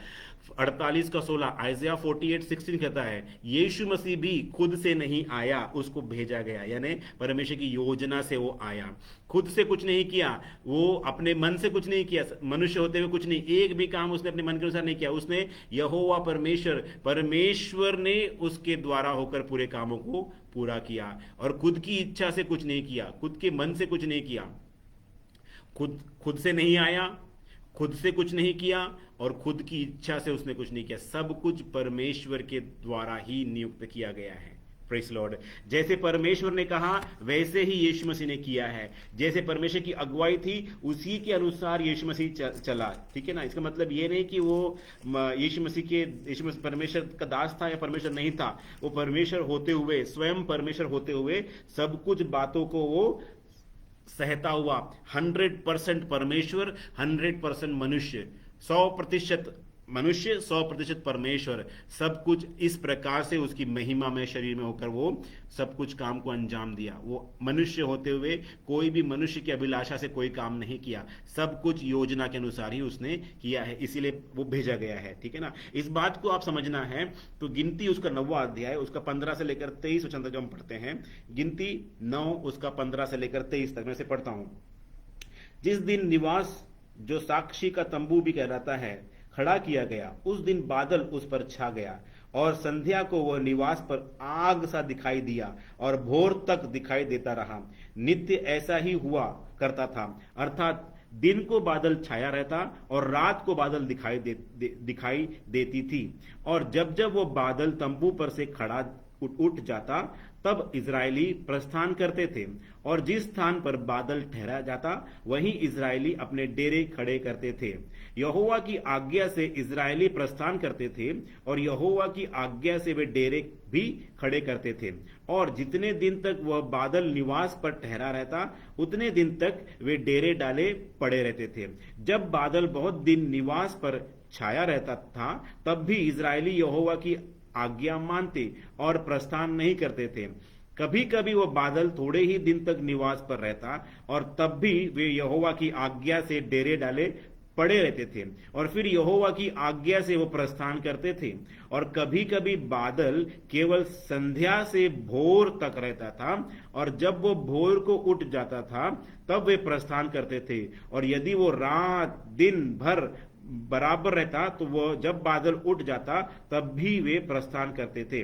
Speaker 1: 48:16, आइज़िया 48:16 कहता है, यीशु मसीह भी खुद से नहीं आया, उसको भेजा गया। यानी परमेश्वर की योजना से वो आया, खुद से कुछ नहीं किया, वो अपने मन से कुछ नहीं किया, मनुष्य होते हुए कुछ नहीं, एक भी काम उसने अपने मन के अनुसार नहीं किया। उसने यहोवा परमेश्वर ने उसके द्वारा होकर पूरे कामों को पूरा किया, और खुद की इच्छा से कुछ नहीं किया, खुद के मन से कुछ नहीं किया, खुद से नहीं आया, खुद से कुछ नहीं किया, और खुद की इच्छा से उसने कुछ नहीं किया। सब कुछ परमेश्वर के द्वारा ही नियुक्त किया गया है। Praise Lord. जैसे परमेश्वर ने कहा वैसे ही यीशु मसीह ने किया है। जैसे परमेश्वर की अगुवाई थी उसी के अनुसार यीशु मसीह चला। ठीक है ना, इसका मतलब ये नहीं कि वो यीशु मसीह परमेश्वर का दास था या परमेश्वर नहीं था। वो परमेश्वर होते हुए, स्वयं परमेश्वर होते हुए, सब कुछ बातों को वो सहता हुआ, 100% परमेश्वर, 100% मनुष्य, 100% मनुष्य, 100% परमेश्वर, सब कुछ इस प्रकार से उसकी महिमा में शरीर में होकर वो सब कुछ काम को अंजाम दिया। वो मनुष्य होते हुए कोई भी मनुष्य की अभिलाषा से कोई काम नहीं किया, सब कुछ योजना के अनुसार ही उसने किया है, इसीलिए वो भेजा गया है। ठीक है ना, इस बात को आप समझना है तो गिनती उसका 9वां अध्याय, उसका 15 से लेकर 23 वचन तक हम पढ़ते हैं। गिनती 9 उसका 15 से लेकर 23 तक मैं से पढ़ता हूं। जिस दिन निवास, जो साक्षी का तंबू भी कहलाता है, खड़ा किया गया, उस दिन बादल उस पर छा गया, और संध्या को वह निवास पर आग सा दिखाई दिया, और भोर तक दिखाई देता रहा। नित्य ऐसा ही हुआ करता था, अर्थात दिन को बादल छाया रहता और रात को बादल दिखाई देती थी। और जब जब वो बादल तंबू पर से खड़ा उठ जाता तब इजरायली प्रस्थान करते थे, और जिस स्थान पर बादल ठहरा जाता वहीं इजरायली अपने डेरे खड़े करते थे। यहोवा की आज्ञा से इजरायली प्रस्थान करते थे और यहोवा की आज्ञा से वे डेरे भी खड़े करते थे, और जितने दिन तक वह बादल निवास पर ठहरा रहता उतने दिन तक वे डेरे डाले पड़े रहते थे। जब बादल बहुत दिन निवास पर छाया रहता था तब भी इजरायली यहोवा की आज्ञा मानते और प्रस्थान नहीं करते थे। कभी कभी वह बादल थोड़े ही दिन तक निवास पर रहता और तब भी वे यहोवा की आज्ञा से डेरे डाले पड़े रहते थे, और फिर यहोवा की आज्ञा से वो प्रस्थान करते थे। और कभी कभी बादल केवल संध्या से भोर तक रहता था, और जब वो भोर को उठ जाता था तब वे प्रस्थान करते थे। और यदि वो रात दिन भर बराबर रहता तो वह जब बादल उठ जाता तब भी वे प्रस्थान करते थे।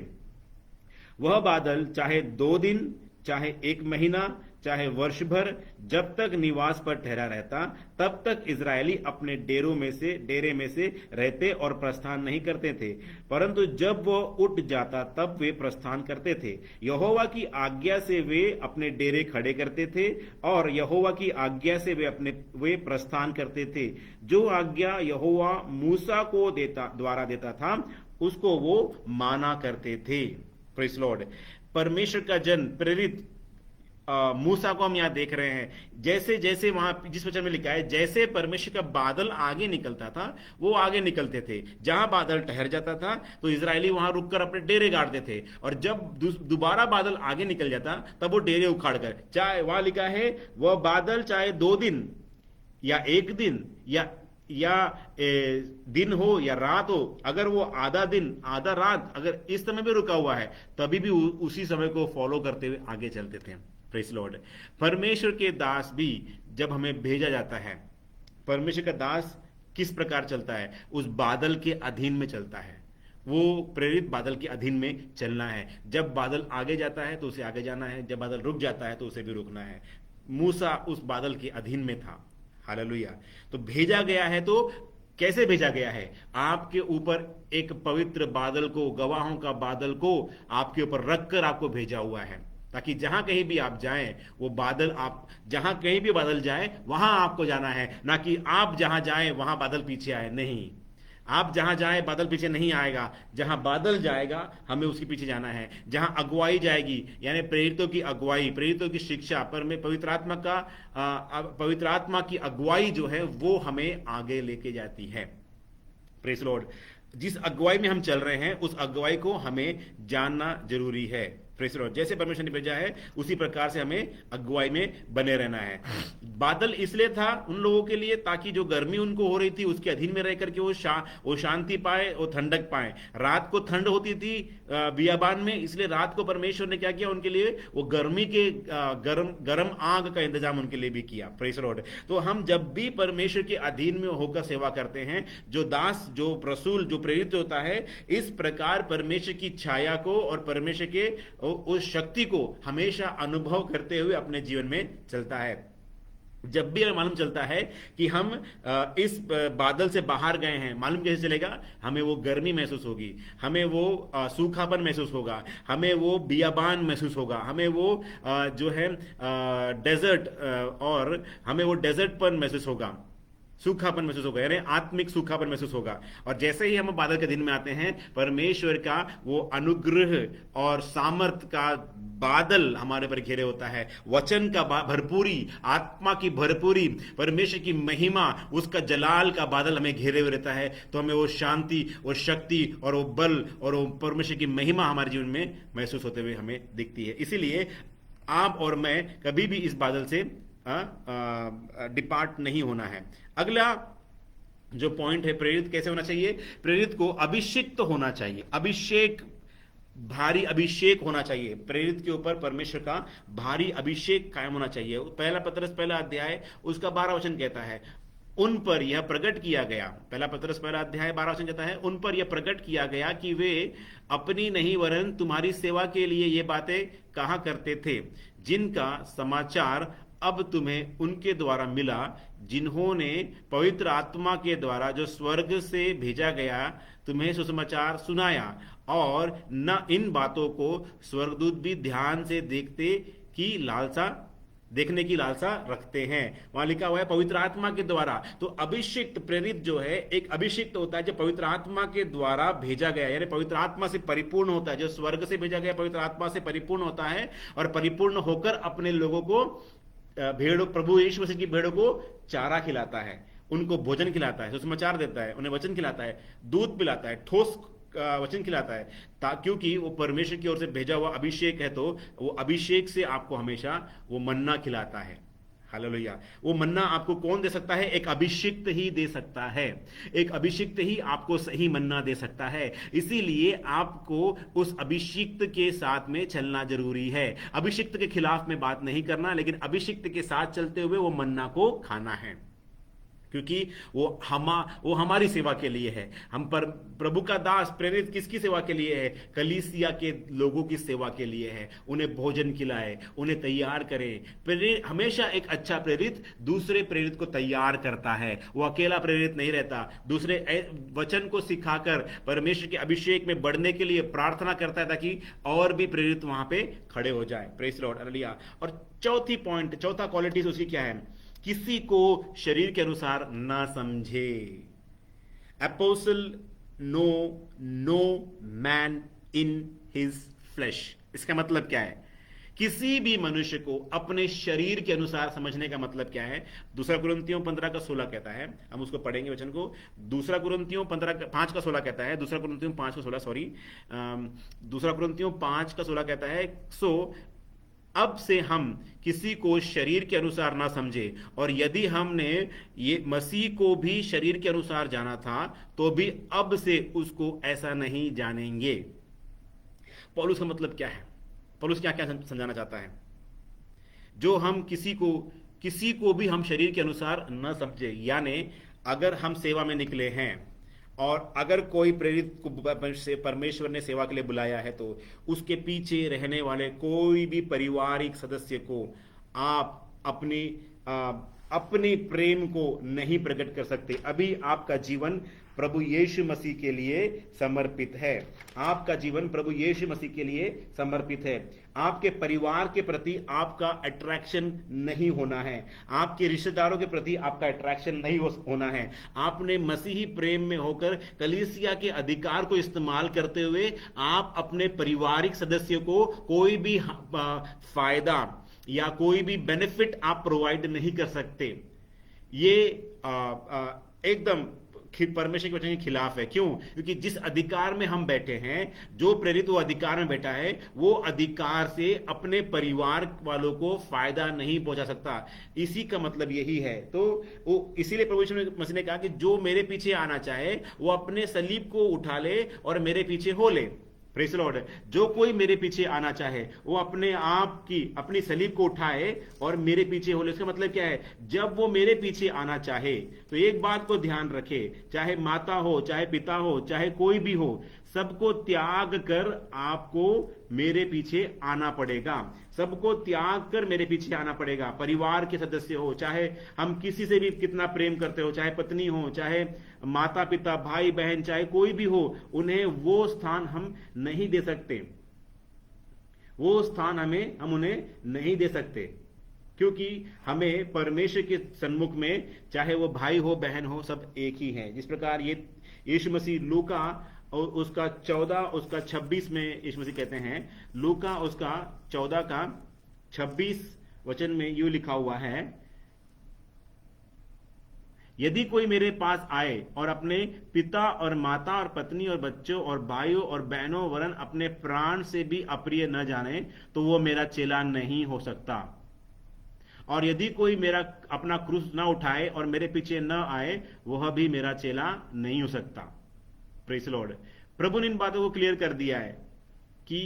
Speaker 1: वह बादल चाहे 2 दिन, चाहे 1 महीना, चाहे वर्ष भर, जब तक निवास पर ठहरा रहता तब तक इजरायली अपने डेरे में से रहते और प्रस्थान नहीं करते थे। परंतु जब वह उठ जाता तब वे प्रस्थान करते थे। यहोवा की आज्ञा से वे अपने डेरे खड़े करते थे और यहोवा की आज्ञा से वे प्रस्थान करते थे। जो आज्ञा यहोवा मूसा को द्वारा देता था उसको वो माना करते थे। Praise Lord. परमेश्वर का जन प्रेरित मूसा को हम यहां देख रहे हैं। जैसे जैसे वहां जिस वचन में लिखा है, जैसे परमेश्वर का बादल आगे निकलता था वो आगे निकलते थे। जहां बादल ठहर जाता था तो इजरायली वहां रुककर अपने डेरे गाड़ते थे, और जब दोबारा बादल आगे निकल जाता तब वो डेरे उखाड़ कर, चाहे वहां लिखा है वह बादल चाहे 2 दिन या 1 दिन या दिन हो या रात हो, अगर वो आधा दिन आधा रात अगर इस समय भी रुका हुआ है तभी भी उसी समय को फॉलो करते हुए आगे चलते थे। Praise Lord. परमेश्वर के दास भी जब हमें भेजा जाता है, परमेश्वर का दास किस प्रकार चलता है? उस बादल के अधीन में चलता है। वो प्रेरित बादल के अधीन में चलना है। जब बादल आगे जाता है तो उसे आगे जाना है, जब बादल रुक जाता है तो उसे भी रुकना है। मूसा उस बादल के अधीन में था। हालेलुया। तो भेजा गया है, तो कैसे भेजा गया है? आपके ऊपर एक पवित्र बादल को, गवाहों का बादल को आपके ऊपर रखकर आपको भेजा हुआ है, ताकि जहां कहीं भी आप जाएं वो बादल, आप जहां कहीं भी बादल जाए वहां आपको जाना है, ना कि आप जहां जाएं वहां बादल पीछे आए। नहीं, आप जहां जाएं बादल पीछे नहीं आएगा। जहां बादल जाएगा हमें उसके पीछे जाना है। जहां अगुवाई जाएगी, यानी प्रेरितों की अगुवाई, प्रेरितों की शिक्षा पर में पवित्र आत्मा की अगुवाई जो है वो हमें आगे लेके जाती है। Praise Lord. जिस अगुवाई में हम चल रहे हैं उस अगुवाई को हमें जानना जरूरी है। Praise Lord. जैसे परमेश्वर ने भेजा है उसी प्रकार से हमें अगुवाई में बने रहना है। बादल इसलिए था उन लोगों के लिए ताकि जो गर्मी उनको हो रही थी उसके अधीन में रह करके वो शांति पाए, वो ठंडक पाए। रात को ठंड होती थी बियाबान में, इसलिए रात को परमेश्वर ने क्या किया उनके लिए? वो गर्मी के गर्म आग का इंतजाम उनके लिए भी किया। Praise Lord. तो हम जब भी परमेश्वर के अधीन में होकर सेवा करते हैं, जो दास, जो रसूल, जो प्रेरित होता है, इस प्रकार परमेश्वर की छाया को और परमेश्वर के उस शक्ति को हमेशा अनुभव करते हुए अपने जीवन में चलता है। जब भी हमें मालूम चलता है कि हम इस बादल से बाहर गए हैं, मालूम कैसे चलेगा? हमें वो गर्मी महसूस होगी, हमें वो सूखापन महसूस होगा, हमें वो बियाबान महसूस होगा, हमें वो जो है डेजर्ट, और हमें वो डेजर्टपन महसूस होगा, सूखापन महसूस होगा, यानी आत्मिक सूखापन महसूस होगा। और जैसे ही हम बादल के दिन में आते हैं, परमेश्वर का वो अनुग्रह और सामर्थ का बादल हमारे पर घेरे होता है। वचन का भरपूरी, आत्मा की भरपूरी, परमेश्वर की महिमा, उसका जलाल का बादल हमें घेरे हुए रहता है। तो हमें वो शांति, वो शक्ति और वो बल और वो परमेश्वर की महिमा हमारे जीवन में महसूस होते हुए हमें दिखती है। इसीलिए आप और मैं कभी भी इस बादल से डिपार्ट नहीं होना है। अगला जो पॉइंट है, प्रेरित कैसे होना चाहिए? प्रेरित को अभिषिक्त होना चाहिए। अभिषेक, भारी अभिषेक होना चाहिए। प्रेरित के ऊपर परमेश्वर का भारी अभिषेक कायम होना चाहिए। पहला पतरस पहला अध्याय उसका 12 वचन कहता है, उन पर यह प्रकट किया गया। पहला पतरस पहला अध्याय 12 वचन कहता है, उन पर यह प्रकट किया गया कि वे अपनी नहीं वरन तुम्हारी सेवा के लिए ये बातें कहा करते थे, जिनका समाचार अब तुम्हें उनके द्वारा मिला, जिन्होंने पवित्र आत्मा के द्वारा जो स्वर्ग से भेजा गया तुम्हें सुसमाचार सुनाया। और न इन बातों को स्वर्गदूत भी ध्यान से देखने की लालसा रखते हैं। वहां लिखा हुआ है पवित्र आत्मा के द्वारा। तो अभिषिक्त प्रेरित जो है, एक अभिषिक्त होता है जो पवित्र आत्मा के द्वारा भेजा गया, यानी पवित्र आत्मा से परिपूर्ण होता है, जो स्वर्ग से भेजा गया पवित्र आत्मा से परिपूर्ण होता है और परिपूर्ण होकर अपने लोगों को भेड़ों, प्रभु यीशु मसीह की भेड़ों को चारा खिलाता है, उनको भोजन खिलाता है, सुसमाचार देता है, उन्हें वचन खिलाता है, दूध पिलाता है, ठोस वचन खिलाता है, क्योंकि वो परमेश्वर की ओर से भेजा हुआ अभिषेक है, तो वो अभिषेक से आपको हमेशा वो मन्ना खिलाता है। हालेलुया। वो मन्ना आपको कौन दे सकता है? एक अभिषिक्त ही दे सकता है। एक अभिषिक्त ही आपको सही मन्ना दे सकता है। इसीलिए आपको उस अभिषिक्त के साथ में चलना जरूरी है। अभिषिक्त के खिलाफ में बात नहीं करना, लेकिन अभिषिक्त के साथ चलते हुए वो मन्ना को खाना है, क्योंकि वो हमारी सेवा के लिए है। हम पर प्रभु का दास प्रेरित किसकी सेवा के लिए है? कलीसिया के लोगों की सेवा के लिए है। उन्हें भोजन खिलाए, उन्हें तैयार करे। प्रेरित हमेशा, एक अच्छा प्रेरित दूसरे प्रेरित को तैयार करता है। वो अकेला प्रेरित नहीं रहता, दूसरे वचन को सिखाकर परमेश्वर के अभिषेक में बढ़ने के लिए प्रार्थना करता है, ताकि और भी प्रेरित वहां पे खड़े हो जाए। Praise Lord, hallelujah. और चौथा क्वालिटी उसकी क्या है? किसी को शरीर के अनुसार ना समझे। Apostle no man in his flesh. इसका मतलब क्या है? किसी भी मनुष्य को अपने शरीर के अनुसार समझने का मतलब क्या है? दूसरा कुरिन्थियों 15:16 कहता है, हम उसको पढ़ेंगे वचन को। दूसरा कुरिन्थियों 5:16 कहता है, दूसरा कुरिन्थियों 5:16 कहता है, सो अब से हम किसी को शरीर के अनुसार ना समझे, और यदि हमने ये मसीह को भी शरीर के अनुसार जाना था, तो भी अब से उसको ऐसा नहीं जानेंगे। पौलुस का मतलब क्या है? पौलुस क्या क्या समझाना चाहता है? जो हम किसी को भी हम शरीर के अनुसार न समझे, यानी अगर हम सेवा में निकले हैं और अगर कोई प्रेरित को परमेश्वर ने सेवा के लिए बुलाया है, तो उसके पीछे रहने वाले कोई भी पारिवारिक सदस्य को आप अपने प्रेम को नहीं प्रकट कर सकते। अभी आपका जीवन प्रभु यीशु मसीह के लिए समर्पित है। आपका जीवन प्रभु यीशु मसीह के लिए समर्पित है। आपके परिवार के प्रति आपका अट्रैक्शन नहीं होना है। आपके रिश्तेदारों के प्रति आपका अट्रैक्शन नहीं होना है। आपने मसीही प्रेम में होकर कलीसिया के अधिकार को इस्तेमाल करते हुए आप अपने पारिवारिक सदस्य को कोई भी फायदा या कोई भी बेनिफिट आप प्रोवाइड नहीं कर सकते। ये एकदम परमेश्वर के वचन के खिलाफ है। क्यों? क्योंकि जिस अधिकार में हम बैठे हैं, जो प्रेरित वो अधिकार में बैठा है, वो अधिकार से अपने परिवार वालों को फायदा नहीं पहुंचा सकता। इसी का मतलब यही है। तो वो इसीलिए प्रभु यीशु मसीह ने कहा कि जो मेरे पीछे आना चाहे वो अपने सलीब को उठा ले और मेरे पीछे हो ले। Praise the Lord. जो कोई मेरे पीछे आना चाहे वो अपनी सलीब को उठाए और मेरे पीछे हो ले। इसका मतलब क्या है? जब वो मेरे पीछे आना चाहे तो एक बात को ध्यान रखे, चाहे माता हो, चाहे पिता हो, चाहे कोई भी हो, सबको त्याग कर आपको मेरे पीछे आना पड़ेगा। सबको त्याग कर मेरे पीछे आना पड़ेगा। परिवार के सदस्य हो, चाहे हम किसी से भी कितना प्रेम करते हो, चाहे पत्नी हो, चाहे माता पिता, भाई बहन, चाहे कोई भी हो, उन्हें वो स्थान हम नहीं दे सकते। वो स्थान हम उन्हें नहीं दे सकते, क्योंकि हमें परमेश्वर के सन्मुख में चाहे वो भाई हो, बहन हो, सब एक ही है। जिस प्रकार ये यीशु मसीह लूका और उसका 14 उसका 26 में यीशु मसीह कहते हैं, लूका उसका 14 का 26 वचन में यूं लिखा हुआ है, यदि कोई मेरे पास आए और अपने पिता और माता और पत्नी और बच्चों और भाइयों और बहनों वरन अपने प्राण से भी अप्रिय न जाने, तो वो मेरा चेला नहीं हो सकता। और यदि कोई मेरा अपना क्रूस न उठाए और मेरे पीछे न आए, वह भी मेरा चेला नहीं हो सकता। Praise the Lord. प्रभु ने इन बातों को क्लियर कर दिया है कि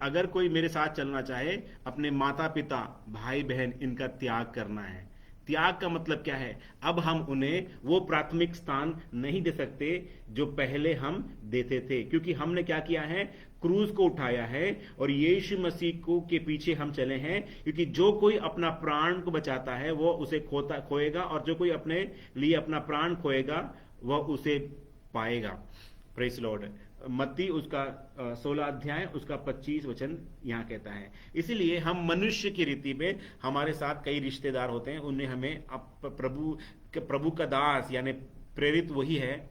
Speaker 1: अगर कोई मेरे साथ चलना चाहे, अपने माता पिता, भाई बहन, इनका त्याग करना है। त्याग का मतलब क्या है? अब हम उन्हें वो प्राथमिक स्थान नहीं दे सकते जो पहले हम देते थे, क्योंकि हमने क्या किया है? क्रूज को उठाया है और यीशु मसीह को के पीछे हम चले हैं। क्योंकि जो कोई अपना प्राण को बचाता है वो उसे खोएगा, और जो कोई अपने लिए अपना प्राण खोएगा वह उसे पाएगा। Praise Lord. मत्ती उसका 16 अध्याय उसका 25 वचन यहाँ कहता है। इसीलिए हम मनुष्य की रीति में हमारे साथ कई रिश्तेदार होते हैं, उन्हें हमें प्रभु का दास यानी प्रेरित वही है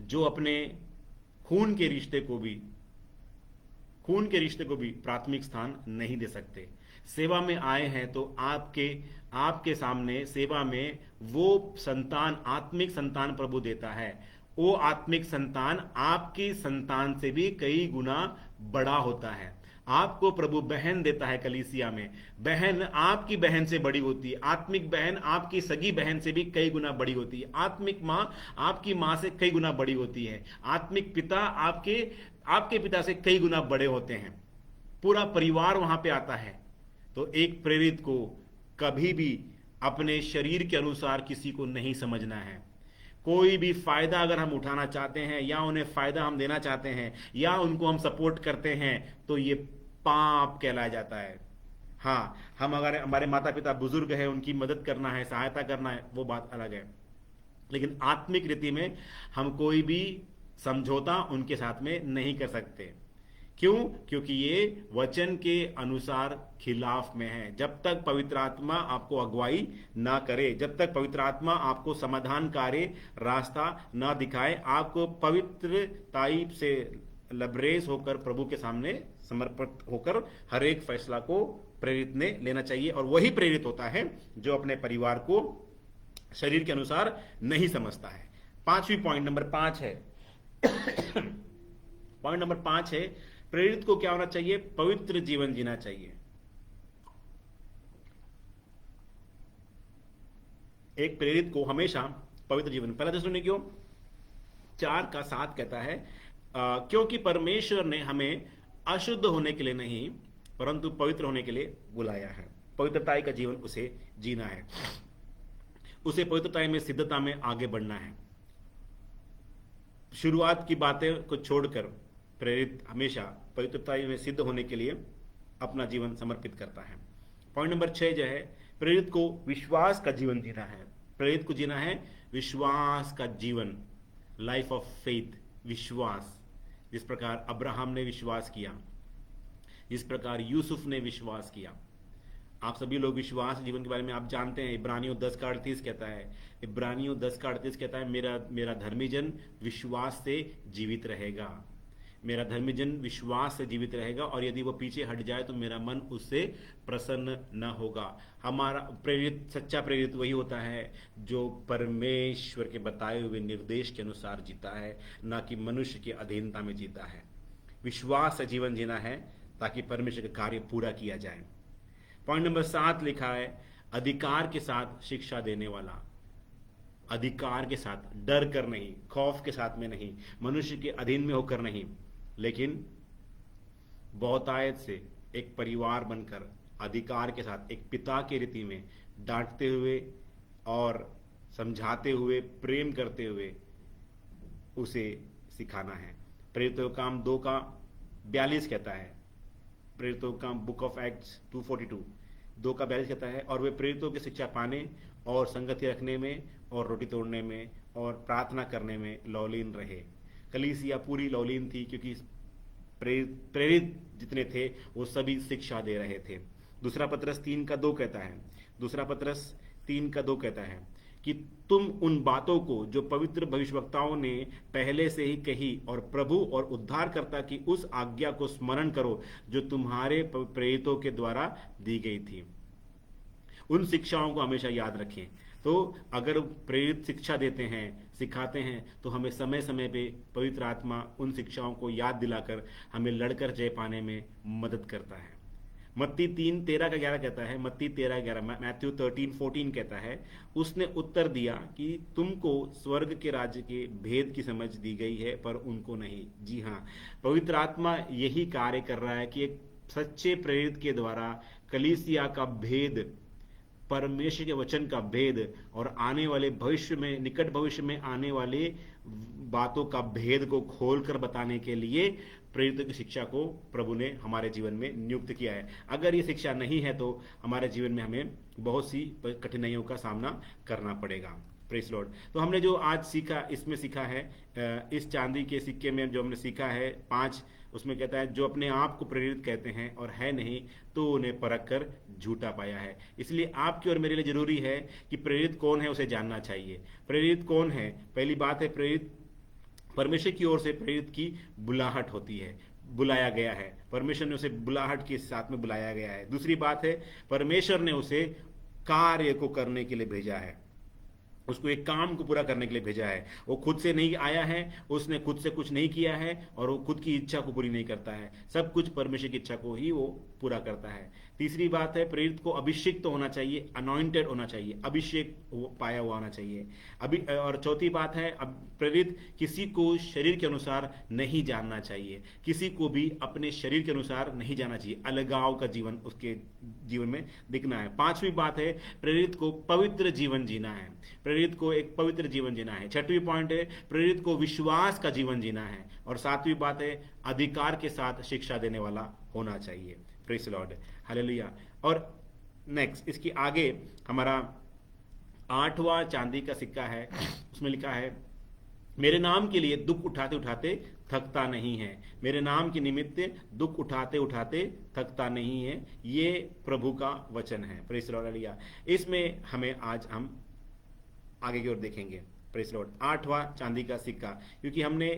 Speaker 1: जो अपने खून के रिश्ते को भी प्राथमिक स्थान नहीं दे सकते। सेवा में आए हैं तो आपके सामने सेवा में वो संतान, आत्मिक संतान प्रभु देता है। वो आत्मिक संतान आपकी संतान से भी कई गुना बड़ा होता है। आपको प्रभु बहन देता है कलीसिया में, बहन आपकी बहन से बड़ी होती है, आत्मिक बहन आपकी सगी बहन से भी कई गुना बड़ी होती है, आत्मिक माँ आपकी माँ से कई गुना बड़ी होती है, आत्मिक पिता आपके पिता से कई गुना बड़े होते हैं। पूरा परिवार वहां पे आता है। तो एक प्रेरित को कभी भी अपने शरीर के अनुसार किसी को नहीं समझना है। कोई भी फायदा अगर हम उठाना चाहते हैं या उन्हें फायदा हम देना चाहते हैं या उनको हम सपोर्ट करते हैं तो ये पाप कहलाया जाता है। हाँ, हम अगर हमारे माता पिता बुजुर्ग है, उनकी मदद करना है, सहायता करना है, वो बात अलग है। लेकिन आत्मिक रीति में हम कोई भी समझौता उनके साथ में नहीं कर सकते। क्यों? क्योंकि ये वचन के अनुसार खिलाफ में है। जब तक पवित्र आत्मा आपको अगुवाई ना करे, जब तक पवित्र आत्मा आपको समाधानकारी रास्ता ना दिखाए, आपको पवित्रताई से लबरेज होकर प्रभु के सामने समर्पित होकर हर एक फैसला को प्रेरित ने लेना चाहिए। और वही प्रेरित होता है जो अपने परिवार को शरीर के अनुसार नहीं समझता है। पांचवी पॉइंट नंबर 5 है पॉइंट नंबर 5 है, प्रेरित को क्या होना चाहिए? पवित्र जीवन जीना चाहिए। एक प्रेरित को हमेशा पवित्र जीवन, पहला थिस्सलुनीकियों 4:7 कहता है क्योंकि परमेश्वर ने हमें अशुद्ध होने के लिए नहीं परंतु पवित्र होने के लिए बुलाया है। पवित्रताई का जीवन उसे जीना है, उसे पवित्रताई में, सिद्धता में आगे बढ़ना है। शुरुआत की बातें को छोड़कर प्रेरित हमेशा पवित्रताई में सिद्ध होने के लिए अपना जीवन समर्पित करता है। पॉइंट नंबर 6 जो है, प्रेरित को विश्वास का जीवन जीना है। प्रेरित को जीना है विश्वास का जीवन, लाइफ ऑफ फेथ, विश्वास। जिस प्रकार अब्राहम ने विश्वास किया, जिस प्रकार यूसुफ ने विश्वास किया। आप सभी लोग विश्वास जीवन के बारे में आप जानते हैं। इब्रानियों 10:38 कहता है, इब्रानियों 10:38 कहता है, मेरा धर्मी जन विश्वास से जीवित रहेगा। मेरा धर्मी जन विश्वास से जीवित रहेगा और यदि वो पीछे हट जाए तो मेरा मन उससे प्रसन्न न होगा। हमारा प्रेरित, सच्चा प्रेरित वही होता है जो परमेश्वर के बताए हुए निर्देश के अनुसार जीता है, ना कि मनुष्य की अधीनता में जीता है। विश्वास से जीवन जीना है ताकि परमेश्वर का कार्य पूरा किया जाए। पॉइंट नंबर 7 लिखा है, अधिकार के साथ शिक्षा देने वाला। अधिकार के साथ, डर कर नहीं, खौफ के साथ में नहीं, मनुष्य के अधीन में होकर नहीं, लेकिन बहुतायत से एक परिवार बनकर अधिकार के साथ एक पिता की रीति में डांटते हुए और समझाते हुए, प्रेम करते हुए उसे सिखाना है। प्रेरितों का काम 2:42 कहता है, प्रेरितों का बुक ऑफ एक्ट्स 2:42 2:42 कहता है, और वे प्रेरितों की शिक्षा पाने और संगति रखने में और रोटी तोड़ने में और प्रार्थना करने में लौलीन रहे। कलीसिया पूरी लौलीन थी क्योंकि प्रेरित जितने थे वो सभी शिक्षा दे रहे थे। दूसरा पत्रस 3:2 कहता है, दूसरा पत्रस 3:2 कहता है कि तुम उन बातों को जो पवित्र भविष्यवक्ताओं ने पहले से ही कही और प्रभु और उद्धारकर्ता की उस आज्ञा को स्मरण करो जो तुम्हारे प्रेरितों के द्वारा दी गई थी। उन शिक्षाओं को हमेशा याद रखें। तो अगर प्रेरित शिक्षा देते हैं, सिखाते हैं, तो हमें समय समय पे पवित्र आत्मा उन शिक्षाओं को याद दिलाकर हमें लड़कर जय पाने में मदद करता है। मत्ती 3:13-11 कहता है, मत्ती 13:11, मैथ्यू 13:14 कहता है, उसने उत्तर दिया कि तुमको स्वर्ग के राज्य के भेद की समझ दी गई है पर उनको नहीं। जी हाँ, पवित्र आत्मा यही कार्य कर रहा है कि एक सच्चे प्रेरित के द्वारा कलीसिया का भेद, परमेश्वर के वचन का भेद और आने वाले भविष्य में, निकट भविष्य में आने वाले बातों का भेद को खोलकर बताने के लिए प्रेरितों की शिक्षा को प्रभु ने हमारे जीवन में नियुक्त किया है। अगर ये शिक्षा नहीं है तो हमारे जीवन में हमें बहुत सी कठिनाइयों का सामना करना पड़ेगा। Press Lord. तो हमने जो आज सीखा, इसमें सीखा है, इस चांदी के सिक्के में जो हमने सीखा है 5, उसमें कहता है जो अपने आप को प्रेरित कहते हैं और है नहीं तो उन्हें परख कर झूठा पाया है। इसलिए आपकी और मेरे लिए जरूरी है कि प्रेरित कौन है उसे जानना चाहिए। प्रेरित कौन है? पहली बात है, प्रेरित परमेश्वर की ओर से प्रेरित की बुलाहट होती है, बुलाया गया है, परमेश्वर ने उसे बुलाहट के साथ में बुलाया गया है। दूसरी बात है, परमेश्वर ने उसे कार्य को करने के लिए भेजा है, उसको एक काम को पूरा करने के लिए भेजा है। वो खुद से नहीं आया है, उसने खुद से कुछ नहीं किया है और वो खुद की इच्छा को पूरी नहीं करता है, सब कुछ परमेश्वर की इच्छा को ही वो पूरा करता है। तीसरी बात है, प्रेरित को अभिषेक तो होना चाहिए, अनॉइंटेड होना चाहिए, अभिषेक पाया हुआ होना चाहिए। और चौथी बात है, अब प्रेरित किसी को शरीर के अनुसार नहीं जानना चाहिए, किसी को भी अपने शरीर के अनुसार नहीं जाना चाहिए, अलगाव का जीवन उसके जीवन में दिखना है। पांचवी बात है, प्रेरित को पवित्र जीवन जीना है, प्रेरित को एक पवित्र जीवन जीना है। छठवीं पॉइंट है, प्रेरित को विश्वास का जीवन जीना है। और सातवीं बात है, अधिकार के साथ शिक्षा देने वाला होना चाहिए। Praise the Lord, hallelujah. और नेक्स्ट, इसकी आगे हमारा 8वां चांदी का सिक्का है, उसमें लिखा है, मेरे नाम के लिए दुख उठाते उठाते थकता नहीं है, मेरे नाम के निमित्त दुख उठाते उठाते थकता नहीं है। ये प्रभु का वचन है। Praise the Lord, hallelujah. इसमें हमें आज हम आगे की ओर देखेंगे। प्रेज द लॉर्ड, 8वां चांदी का सिक्का, क्योंकि हमने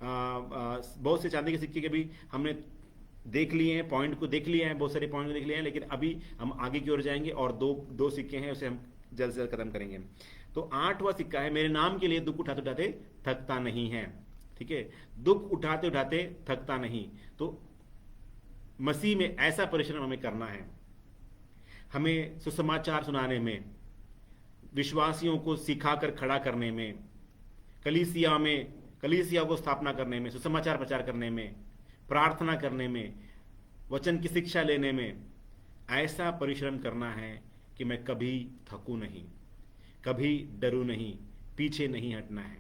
Speaker 1: बहुत से चांदी के सिक्के के भी हमने देख लिए हैं, पॉइंट को देख लिया है, बहुत सारे पॉइंट को देख लिए हैं, लेकिन अभी हम आगे की ओर जाएंगे और दो सिक्के हैं, उसे हम जल्द से जल्द खत्म करेंगे। तो 8वां सिक्का है, मेरे नाम के लिए दुख उठाते उठाते थकता नहीं है। ठीक है, दुख उठाते उठाते थकता नहीं। तो मसीह में ऐसा परिश्रम हमें करना है, हमें सुसमाचार सुनाने में, विश्वासियों को सिखाकर खड़ा करने में, कलीसिया को स्थापना करने में, सुसमाचार प्रचार करने में, प्रार्थना करने में, वचन की शिक्षा लेने में, ऐसा परिश्रम करना है कि मैं कभी थकूं नहीं, कभी डरूं नहीं, पीछे नहीं हटना है।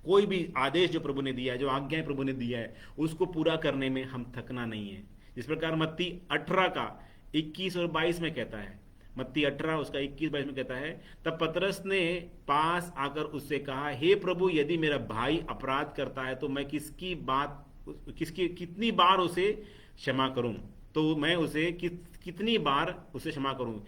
Speaker 1: कोई भी आदेश जो प्रभु ने दिया है, जो आज्ञाएं प्रभु ने दिया है, उसको पूरा करने में हम थकना नहीं है। जिस प्रकार मत्ती 18 का 21 और 22 में कहता है, मत्ती 18 उसका 21-22 में कहता है, तब पतरस ने पास आकर उससे कहा, हे प्रभु, यदि मेरा भाई अपराध करता है तो मैं कितनी बार उसे क्षमा करूं? तो मैं उसे कितनी बार उसे क्षमा करूं?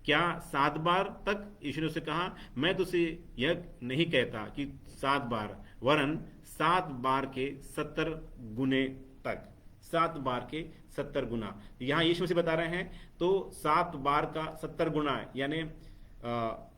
Speaker 1: क्या 7 बार तक? यीशु ने उससे कहा, मैं तुझसे यह नहीं कहता कि 7 बार, वरन 7 बार के 70 गुने तक, 7 बार के 70 गुना। यहां यीशु से बता रहे हैं, तो 7 बार का 70 गुना यानी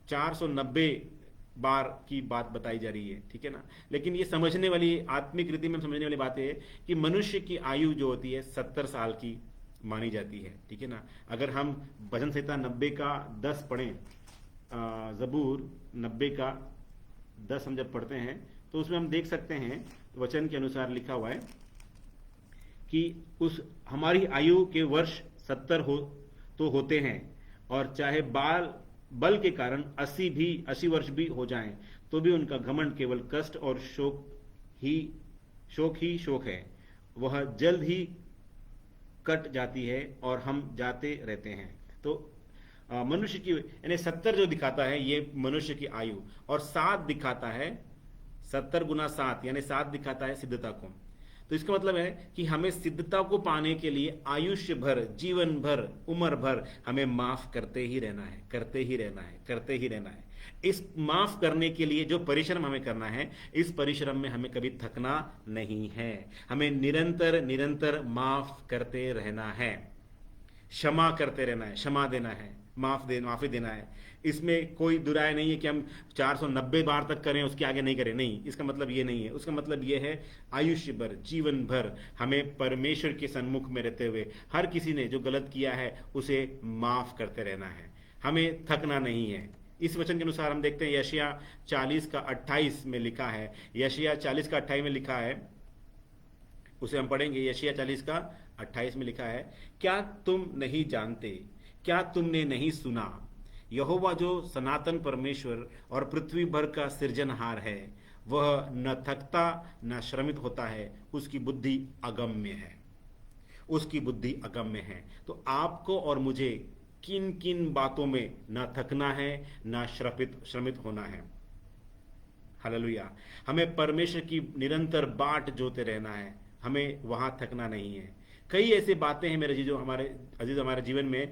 Speaker 1: 490 बार की बात बताई जा रही है। ठीक है ना। लेकिन ये समझने वाली, आत्मिक रीति में समझने वाली बात है कि मनुष्य की आयु जो होती है 70 साल की मानी जाती है। ठीक है ना। अगर हम भजन संहिता 90 का 10 पढ़ें, जबूर 90 का 10 हम जब पढ़ते हैं तो उसमें हम देख सकते हैं, वचन के अनुसार लिखा हुआ है कि उस हमारी आयु के वर्ष 70 तो होते हैं, और चाहे बल के कारण 80 वर्ष भी हो जाएं, तो भी उनका घमंड केवल कष्ट और शोक है। वह जल्द ही कट जाती है और हम जाते रहते हैं। तो मनुष्य की यानी 70 जो दिखाता है ये मनुष्य की आयु, और 7 दिखाता है, 70 गुना 7 यानी 7 दिखाता है सिद्धता को। तो इसका मतलब है कि हमें सिद्धता को पाने के लिए आयुष्य भर, जीवन भर, उम्र भर हमें माफ करते ही रहना है, करते ही रहना है। इस माफ करने के लिए जो परिश्रम हमें करना है, इस परिश्रम में हमें कभी थकना नहीं है। हमें निरंतर माफ करते रहना है, क्षमा करते रहना है, क्षमा देना है, माफी देना है। इसमें कोई दुराय नहीं है कि हम 490 बार तक करें, उसके आगे नहीं करें, नहीं, इसका मतलब ये नहीं है। उसका मतलब ये है आयुष्य भर, जीवन भर हमें परमेश्वर के सन्मुख में रहते हुए हर किसी ने जो गलत किया है उसे माफ करते रहना है, हमें थकना नहीं है। इस वचन के अनुसार हम देखते हैं यशायाह 40 का 28 में लिखा है, यशायाह 40 का 28 में लिखा है, उसे हम पढ़ेंगे। यशायाह 40 का 28 में लिखा है, क्या तुम नहीं जानते, क्या तुमने नहीं सुना, यहोवा जो सनातन परमेश्वर और पृथ्वी भर का सृजनहार है, वह न थकता न श्रमित होता है, उसकी बुद्धि अगम्य है, उसकी बुद्धि अगम्य है। तो आपको और मुझे किन किन बातों में ना थकना है, ना श्रमित होना है। हालेलुया। हमें परमेश्वर की निरंतर बाट जोते रहना है, हमें वहां थकना नहीं है। कई ऐसी बातें हैं मेरे अजीजों, हमारे जीवन में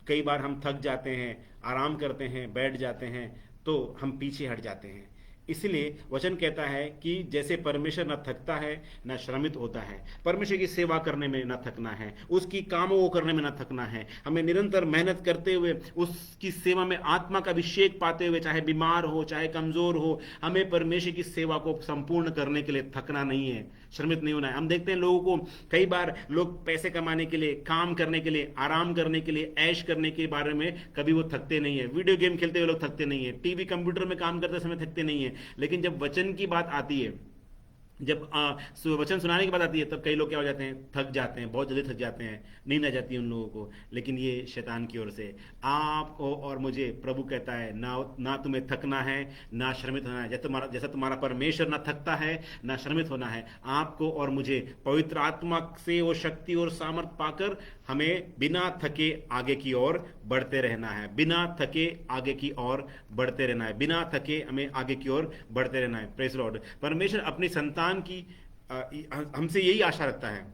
Speaker 1: कई बार हम थक जाते हैं, आराम करते हैं, बैठ जाते हैं, तो हम पीछे हट जाते हैं। इसलिए वचन कहता है कि जैसे परमेश्वर न थकता है न श्रमित होता है, परमेश्वर की सेवा करने में न थकना है, उसकी कामों को करने में न थकना है। हमें निरंतर मेहनत करते हुए, उसकी सेवा में आत्मा का अभिषेक पाते हुए, चाहे बीमार हो चाहे कमजोर हो, हमें परमेश्वर की सेवा को संपूर्ण करने के लिए थकना नहीं है, श्रमित नहीं होना है। हम देखते हैं लोगों को, कई बार लोग पैसे कमाने के लिए, काम करने के लिए, आराम करने के लिए, ऐश करने के बारे में कभी वो थकते नहीं है। वीडियो गेम खेलते हुए लोग थकते नहीं है, टीवी कंप्यूटर में काम करते समय थकते नहीं है। लेकिन जब वचन की बात आती है, जब वचन सुनाने की बात आती है, तब कई लोग क्या हो जाते हैं, थक जाते हैं, बहुत जल्दी थक जाते हैं, नींद आ जाती है उन लोगों को। लेकिन ये शैतान की ओर से आपको और मुझे प्रभु कहता है, ना तुम्हें थकना है ना श्रमित होना है। जैसा तुम्हारा परमेश्वर ना थकता है ना श्रमित होना है, आपको और मुझे पवित्र आत्मा से वो शक्ति और सामर्थ पाकर हमें बिना थके आगे की ओर बढ़ते रहना है, बिना थके आगे की ओर बढ़ते रहना है, बिना थके हमें आगे की ओर बढ़ते रहना है। Praise Lord. परमेश्वर अपनी संतान की हमसे यही आशा रखता है।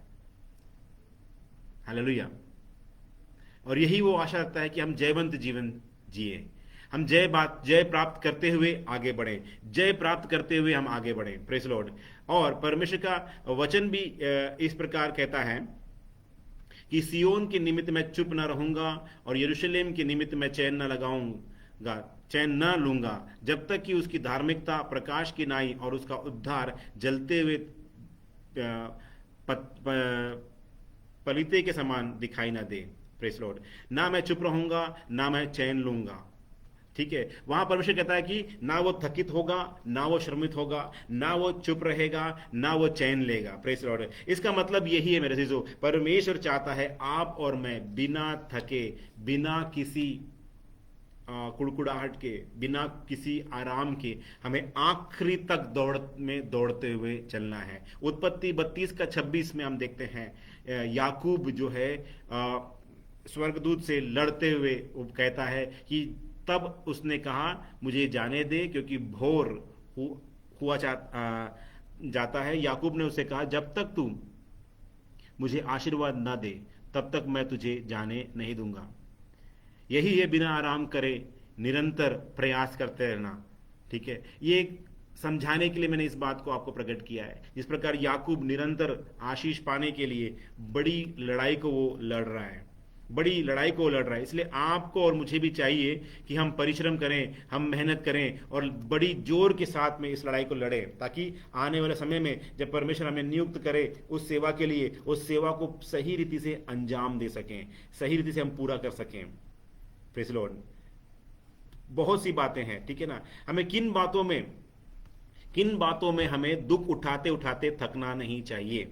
Speaker 1: हालेलुया। और यही वो आशा रखता है कि हम जयवंत जीवन जिए, हम जय प्राप्त करते हुए आगे बढ़े, जय प्राप्त करते हुए हम आगे बढ़े। Praise Lord. और परमेश्वर का वचन भी इस प्रकार कहता है कि सियोन के निमित्त मैं चुप न रहूंगा और यरूशलेम के निमित्त मैं चैन न लूंगा, जब तक कि उसकी धार्मिकता प्रकाश की नाई और उसका उद्धार जलते हुए पलीते के समान दिखाई ना दे। Press Lord. ना मैं चुप रहूंगा ना मैं चैन लूंगा। ठीक है, वहां परमेश्वर कहता है कि ना वो थकित होगा, ना वो श्रमित होगा, ना वो चुप रहेगा, ना वो चैन लेगा। Press Lord. इसका मतलब यही है मेरे अजीजों, परमेश्वर चाहता है आप और मैं बिना थके, बिना किसी कुड़कुड़ाहट के, बिना किसी आराम के, हमें आखिरी तक दौड़ते हुए चलना है। उत्पत्ति 32:26 में हम देखते हैं याकूब जो है स्वर्गदूत से लड़ते हुए वो कहता है कि तब उसने कहा मुझे जाने दे क्योंकि भोर हुआ जाता है। याकूब ने उसे कहा जब तक तू मुझे आशीर्वाद न दे तब तक मैं तुझे जाने नहीं दूंगा। यही है बिना आराम करे निरंतर प्रयास करते रहना। ठीक है, ये समझाने के लिए मैंने इस बात को आपको प्रकट किया है। जिस प्रकार याकूब निरंतर आशीष पाने के लिए बड़ी लड़ाई को वो लड़ रहा है, बड़ी लड़ाई को लड़ रहा है। इसलिए आपको और मुझे भी चाहिए कि हम परिश्रम करें, हम मेहनत करें और बड़ी जोर के साथ में इस लड़ाई को लड़ें, ताकि आने वाले समय में जब परमेश्वर हमें नियुक्त करे उस सेवा के लिए, उस सेवा को सही रीति से अंजाम दे सकें, सही रीति से हम पूरा कर सकें। Praise Lord. बहुत सी बातें हैं, ठीक है ना। हमें किन बातों में हमें दुख उठाते उठाते थकना नहीं चाहिए,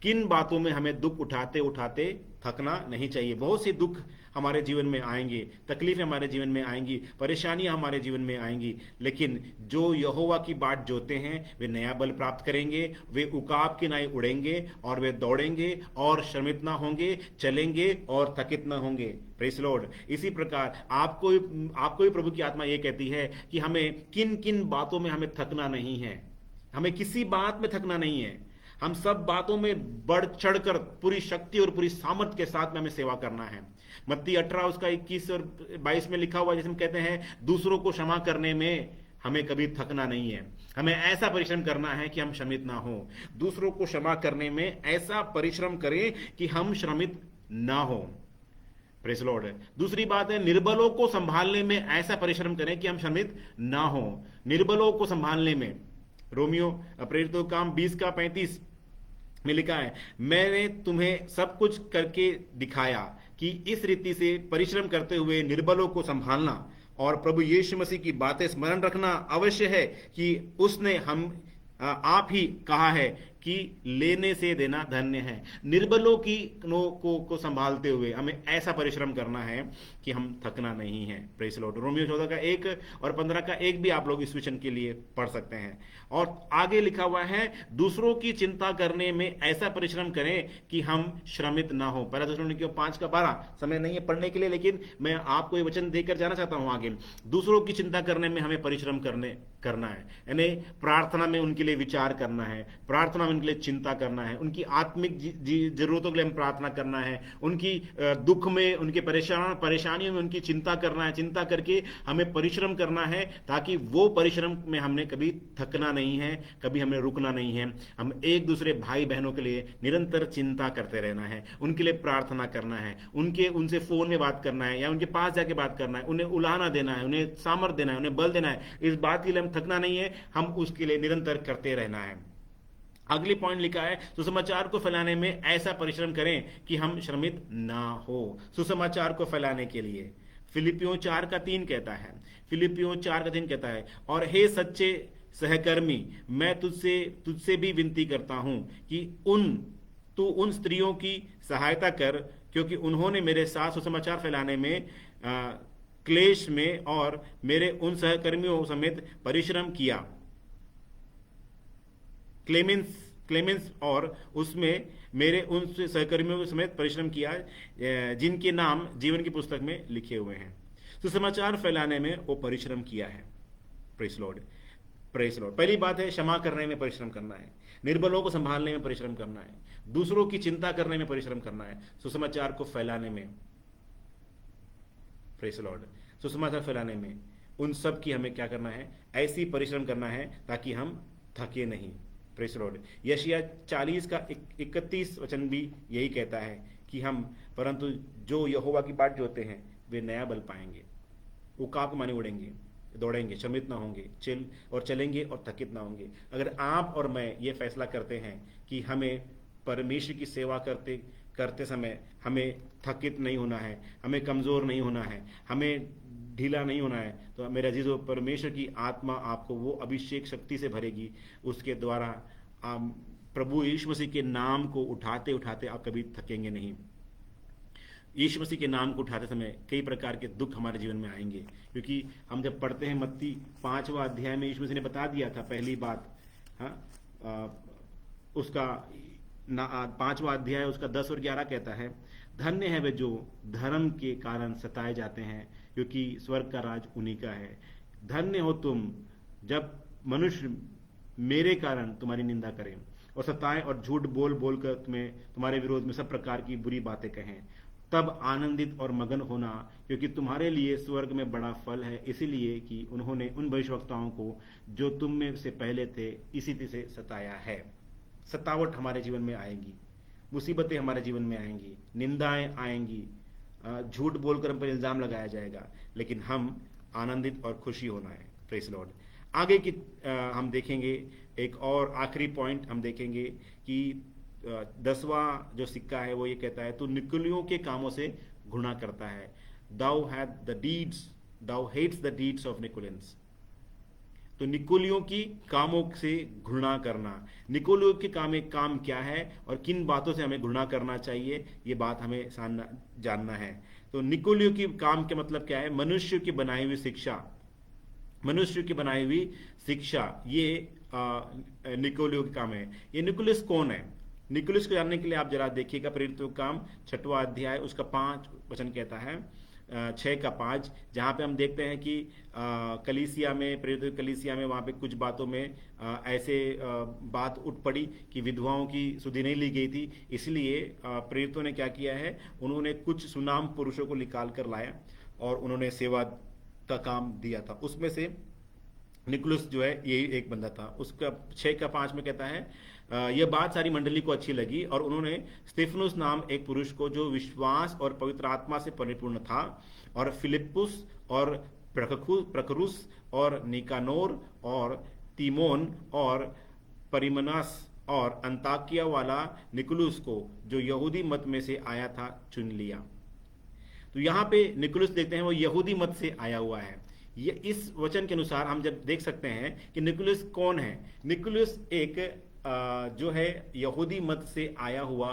Speaker 1: किन बातों में हमें दुख उठाते उठाते थकना नहीं चाहिए। बहुत से दुख हमारे जीवन में आएंगे, तकलीफें हमारे जीवन में आएंगी, परेशानियां हमारे जीवन में आएंगी, लेकिन जो यहोवा की बाट जोते हैं वे नया बल प्राप्त करेंगे, वे उकाब की नाई उड़ेंगे और वे दौड़ेंगे और श्रमित ना होंगे, चलेंगे और थकित ना होंगे। Praise Lord. इसी प्रकार आपको भी प्रभु की आत्मा ये कहती है कि हमें किन किन बातों में हमें थकना नहीं है, हमें किसी बात में थकना नहीं है। हम सब बातों में बढ़ चढ़कर पूरी शक्ति और पूरी सामर्थ के साथ में हमें सेवा करना है। मत्ती 18:21 और 22 में लिखा हुआ, जैसे हम कहते हैं दूसरों को क्षमा करने में हमें कभी थकना नहीं है। हमें ऐसा परिश्रम करना है कि हम श्रमित ना हो। दूसरों को क्षमा करने में ऐसा परिश्रम करें कि हम श्रमित ना हो। Praise Lord. दूसरी बात है, निर्बलों को संभालने में ऐसा परिश्रम करें कि हम श्रमित ना हो। निर्बलों को संभालने में रोमियो प्रेरितों का काम 20:35 में लिखा है, मैंने तुम्हें सब कुछ करके दिखाया कि इस रीति से परिश्रम करते हुए निर्बलों को संभालना और प्रभु यीशु मसीह की बातें स्मरण रखना अवश्य है कि उसने आप ही कहा है कि लेने से देना धन्य है। निर्बलों की को संभालते हुए हमें ऐसा परिश्रम करना है कि हम थकना नहीं है। Praise Lord. रोमियो 14 का 1 और 15 का 1 भी आप लोग इस विषय के लिए पढ़ सकते हैं। और आगे लिखा हुआ है, दूसरों की चिंता करने में ऐसा परिश्रम करें कि हम श्रमित ना हो। पहला थिस्सलुनीकियों 5:12। समय नहीं है पढ़ने के लिए, लेकिन मैं आपको ये वचन देकर जाना चाहता हूं आगे। दूसरों की चिंता करने में हमें परिश्रम करना है, यानी प्रार्थना में उनके लिए विचार करना है, प्रार्थना में उनके लिए चिंता करना है, उनकी आत्मिक जरूरतों के लिए हम प्रार्थना करना है, उनकी दुख में, उनके परेशानियों में उनकी चिंता करना है। चिंता करके हमें परिश्रम करना है, ताकि वो परिश्रम में हमने कभी थकना नहीं है, कभी हमें रुकना नहीं है। हम एक दूसरे भाई बहनों के लिए निरंतर चिंता करते रहना है, उनके लिए प्रार्थना करना है, उनसे फोन में बात करना है या उनके पास जाके बात करना है, उन्हें उलाहना देना है, उन्हें सामर्थ देना है, उन्हें बल देना है। इस बात के लिए हम थकना नहीं है, हम उसके लिए निरंतर करते रहना है। अगली पॉइंट लिखा है, सुसमाचार को फैलाने में ऐसा परिश्रम करें कि हम श्रमित ना हो। सुसमाचार को फैलाने के लिए फिलिपियों 4:3 कहता है, फिलिपियों 4:3 कहता है, और हे सच्चे सहकर्मी, मैं तुझसे भी विनती करता हूं कि तू उन स्त्रियों की सहायता कर, क्योंकि उन्होंने मेरे साथ सुसमाचार फैलाने में क्लेश में और मेरे उन सहकर्मियों समेत परिश्रम किया। क्लेमेंस और उसमें मेरे उन सहकर्मियों समेत परिश्रम किया जिनके नाम जीवन की पुस्तक में लिखे हुए हैं। सुसमाचार फैलाने में वो परिश्रम किया है। Praise Lord, praise Lord. पहली बात है, क्षमा करने में परिश्रम करना है, निर्बलों को संभालने में परिश्रम करना है, दूसरों की चिंता करने में परिश्रम करना है, सुसमाचार को फैलाने में, प्रेज लॉर्ड, सुसमाचार फैलाने में उन सब की हमें क्या करना है, ऐसी परिश्रम करना है ताकि हम थके नहीं। Praise Lord. यशायाह 40 का 31 वचन भी यही कहता है कि हम, परंतु जो यहोवा की बाट जोते हैं वे नया बल पाएंगे, उकाब के माने उड़ेंगे, दौड़ेंगे, श्रमित ना होंगे, चलेंगे और थकित ना होंगे। अगर आप और मैं ये फैसला करते हैं कि हमें परमेश्वर की सेवा करते समय हमें थकित नहीं होना है, हमें कमजोर नहीं होना है, हमें ढीला नहीं होना है, तो मेरे अजीजों, परमेश्वर की आत्मा आपको वो अभिषेक शक्ति से भरेगी, उसके द्वारा प्रभु यीशु मसीह के नाम को उठाते उठाते आप कभी थकेंगे नहीं। यीशु मसीह के नाम को उठाते समय कई प्रकार के दुख हमारे जीवन में आएंगे, क्योंकि हम जब पढ़ते हैं मत्ती 5वां अध्याय में, यीशु मसीह ने बता दिया था पहली बात, उसका 5वां अध्याय उसका 10 और 11 कहता है, धन्य है वे जो धर्म के कारण सताए जाते हैं, क्योंकि स्वर्ग का राज उन्हीं का है। धन्य हो तुम जब मनुष्य मेरे कारण तुम्हारी निंदा करें और सताएं और झूठ बोल बोलकर तुम्हारे विरोध में सब प्रकार की बुरी बातें कहें, तब आनंदित और मगन होना, क्योंकि तुम्हारे लिए स्वर्ग में बड़ा फल है, इसीलिए कि उन्होंने उन भविष्यवक्ताओं को जो तुम में से पहले थे इसी से सताया है। सतावट हमारे जीवन में आएगी, मुसीबतें हमारे जीवन में आएंगी, निंदाएं आएंगी, झूठ बोलकर हम पर इल्जाम लगाया जाएगा, लेकिन हम आनंदित और खुशी होना है। Praise Lord. आगे की हम देखेंगे एक और आखिरी पॉइंट हम देखेंगे कि 10वां जो सिक्का है वो ये कहता है, तू निकुलियों के कामों से घृणा करता है। दाउ हेट्स द डीड्स ऑफ निकुलियंस। तो निकुलियों की कामों से घृणा करना, निकुलियों के काम क्या है और किन बातों से हमें घृणा करना चाहिए, ये बात हमें जानना है। तो निकुलियों की काम का मतलब क्या है? मनुष्य की बनाई हुई शिक्षा, मनुष्य की बनाई हुई शिक्षा, ये निकुलियों का काम है। ये निकुलियस कौन है? निकुलियस को जानने के लिए आप जरा देखिएगा प्रेरितों का काम 6वां अध्याय उसका 5 वचन कहता है, 6 का 5, जहाँ पे हम देखते हैं कि कलीसिया में, प्रेरित कलीसिया में वहाँ पे कुछ बातों में ऐसे बात उठ पड़ी कि विधवाओं की सुधि नहीं ली गई थी, इसलिए प्रेरितों ने क्या किया है, उन्होंने कुछ सुनाम पुरुषों को निकाल कर लाया और उन्होंने सेवा का काम दिया था। उसमें से निकुलस जो है यही एक बंदा था। उसका 6 का 5 में कहता है, यह बात सारी मंडली को अच्छी लगी और उन्होंने स्तिफनुस नाम एक पुरुष को जो विश्वास और पवित्र आत्मा से परिपूर्ण था, और फिलिप्पुस और प्रखरुस और निकानोर और तीमोन और परिमनास और अंताकिया वाला निकुलस को जो यहूदी मत में से आया था चुन लिया। तो यहाँ पे निकुलस देखते हैं वो यहूदी मत से आया हुआ है। ये इस वचन के अनुसार हम जब देख सकते हैं कि निकुलस कौन है। निकुलस एक जो है यहूदी मत से आया हुआ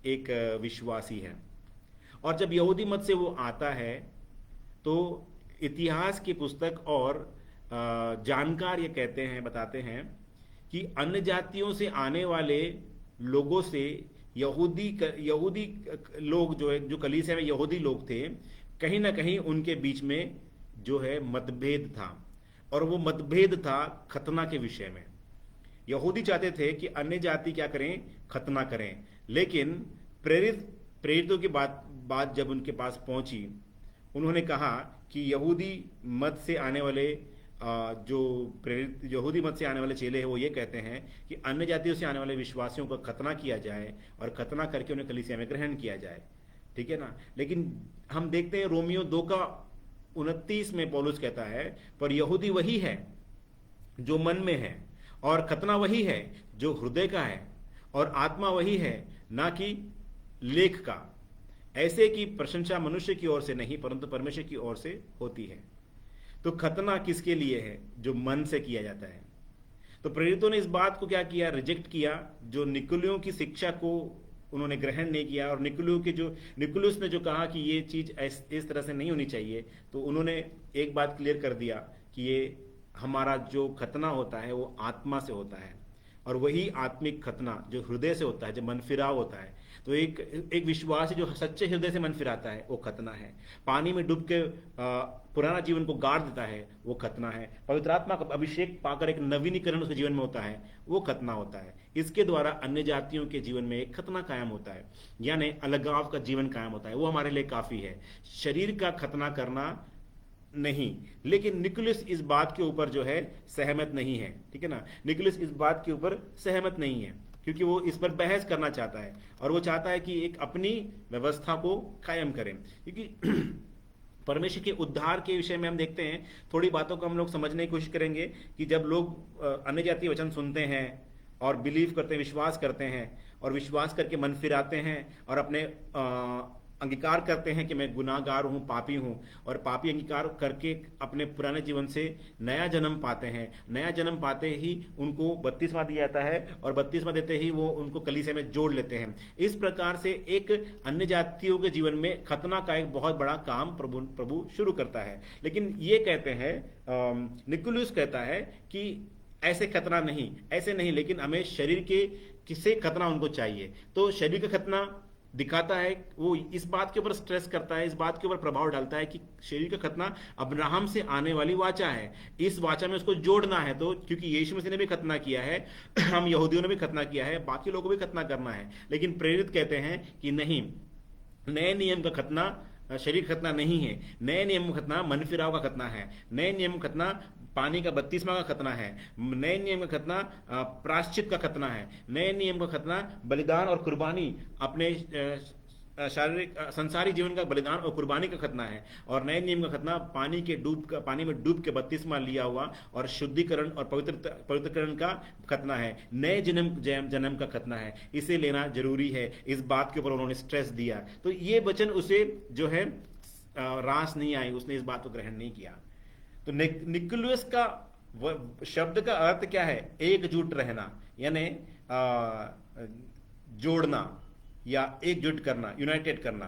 Speaker 1: एक विश्वासी है। और जब यहूदी मत से वो आता है तो इतिहास की पुस्तक और जानकार ये कहते हैं, बताते हैं कि अन्य जातियों से आने वाले लोगों से यहूदी लोग जो है, जो कलीसिया में यहूदी लोग थे, कहीं ना कहीं उनके बीच में जो है मतभेद था। और वो मतभेद था खतना के विषय में। यहूदी चाहते थे कि अन्य जाति क्या करें, खतना करें। लेकिन प्रेरितों की बात जब उनके पास पहुंची, उन्होंने कहा कि यहूदी मत से आने वाले जो प्रेरित यहूदी मत से आने वाले चेले हैं वो ये कहते हैं कि अन्य जातियों से आने वाले विश्वासियों का खतना किया जाए और खतना करके उन्हें कलीसिया में ग्रहण किया जाए, ठीक है ना। लेकिन हम देखते हैं रोमियो 2:29 में पौलुस कहता है, पर यहूदी वही है जो मन में है, और खतना वही है जो हृदय का है, और आत्मा वही है ना कि लेख का, ऐसे की प्रशंसा मनुष्य की ओर से नहीं परंतु परमेश्वर की ओर से होती है। तो खतना किसके लिए है? जो मन से किया जाता है। तो प्रेरितों ने इस बात को क्या किया, रिजेक्ट किया। जो निकुलियों की शिक्षा को उन्होंने ग्रहण नहीं किया, और निकुलियस ने जो कहा कि ये चीज इस तरह से नहीं होनी चाहिए, तो उन्होंने एक बात क्लियर कर दिया कि ये हमारा जो खतना होता है वो आत्मा से होता है, और वही आत्मिक खतना जो हृदय से होता है, जो मन फिराव होता है। तो एक विश्वासी जो सच्चे हृदय से मन फिराता है वो खतना है। पानी में डूब के पुराना जीवन को गाड़ देता है वो खतना है। पवित्र आत्मा का अभिषेक पाकर एक नवीनीकरण उसके जीवन में होता है, वो खतना होता है। इसके द्वारा अन्य जातियों के जीवन में एक खतना कायम होता है, यानी अलगाव का जीवन कायम होता है। वो हमारे लिए काफी है, शरीर का खतना करना नहीं। लेकिन निकोलस इस बात के ऊपर जो है सहमत नहीं है, ठीक है ना। निकोलस इस बात के ऊपर सहमत नहीं है क्योंकि वो इस पर बहस करना चाहता है, और वो चाहता है कि एक अपनी व्यवस्था को कायम करें। क्योंकि परमेश्वर के उद्धार के विषय में हम देखते हैं, थोड़ी बातों को हम लोग समझने की कोशिश करेंगे कि जब लोग अन्य जातीय वचन सुनते हैं और बिलीव करते हैं, विश्वास करते हैं, और विश्वास करके मन फिराते हैं और अपने अंगीकार करते हैं कि मैं गुनाहगार हूं, पापी हूं, और पापी अंगीकार करके अपने पुराने जीवन से नया जन्म पाते हैं। नया जन्म पाते ही उनको बपतिस्मा दिया जाता है, और बपतिस्मा देते ही वो उनको कलीसिया में जोड़ लेते हैं। इस प्रकार से एक अन्य जातियों के जीवन में खतना का एक बहुत बड़ा काम प्रभु शुरू करता है। लेकिन ये कहते हैं, निकोलस कहता है कि ऐसे खतना नहीं, ऐसे नहीं, लेकिन हमें शरीर के किसे खतना उनको चाहिए। तो शरीर का खतना दिखाता है, वो इस बात के ऊपर स्ट्रेस करता है, इस बात के ऊपर प्रभाव डालता है कि शरीर का खतना अब्राहम से आने वाली वाचा है, इस वाचा में उसको जोड़ना है। तो क्योंकि यीशु मसीह ने भी खतना किया है, हम यहूदियों ने भी खतना किया है, बाकी लोगों को भी खतना करना है। लेकिन प्रेरित कहते हैं कि नहीं, नए नियम का खतना शरीर खतना नहीं है, नए नियम का खतना मन फिराव का खतना है, नए नियम का खतना पानी का बपतिस्मा का खतना है, नए नियम का खतना प्रायश्चित का खतना है, नए नियम का खतना बलिदान और कुर्बानी, अपने शारीरिक संसारी जीवन का बलिदान और कुर्बानी का खतना है, और नए नियम का खतना पानी में डूब के बपतिस्मा लिया हुआ और शुद्धिकरण और पवित्रकरण का खतना है, नए जन्म का खतना है। इसे लेना जरूरी है, इस बात के ऊपर उन्होंने स्ट्रेस दिया। तो ये वचन उसे जो है रास नहीं आई, उसने इस बात को ग्रहण नहीं किया। तो निकोलस का शब्द का अर्थ क्या है? एकजुट रहना, यानी जोड़ना या एकजुट करना, यूनाइटेड करना।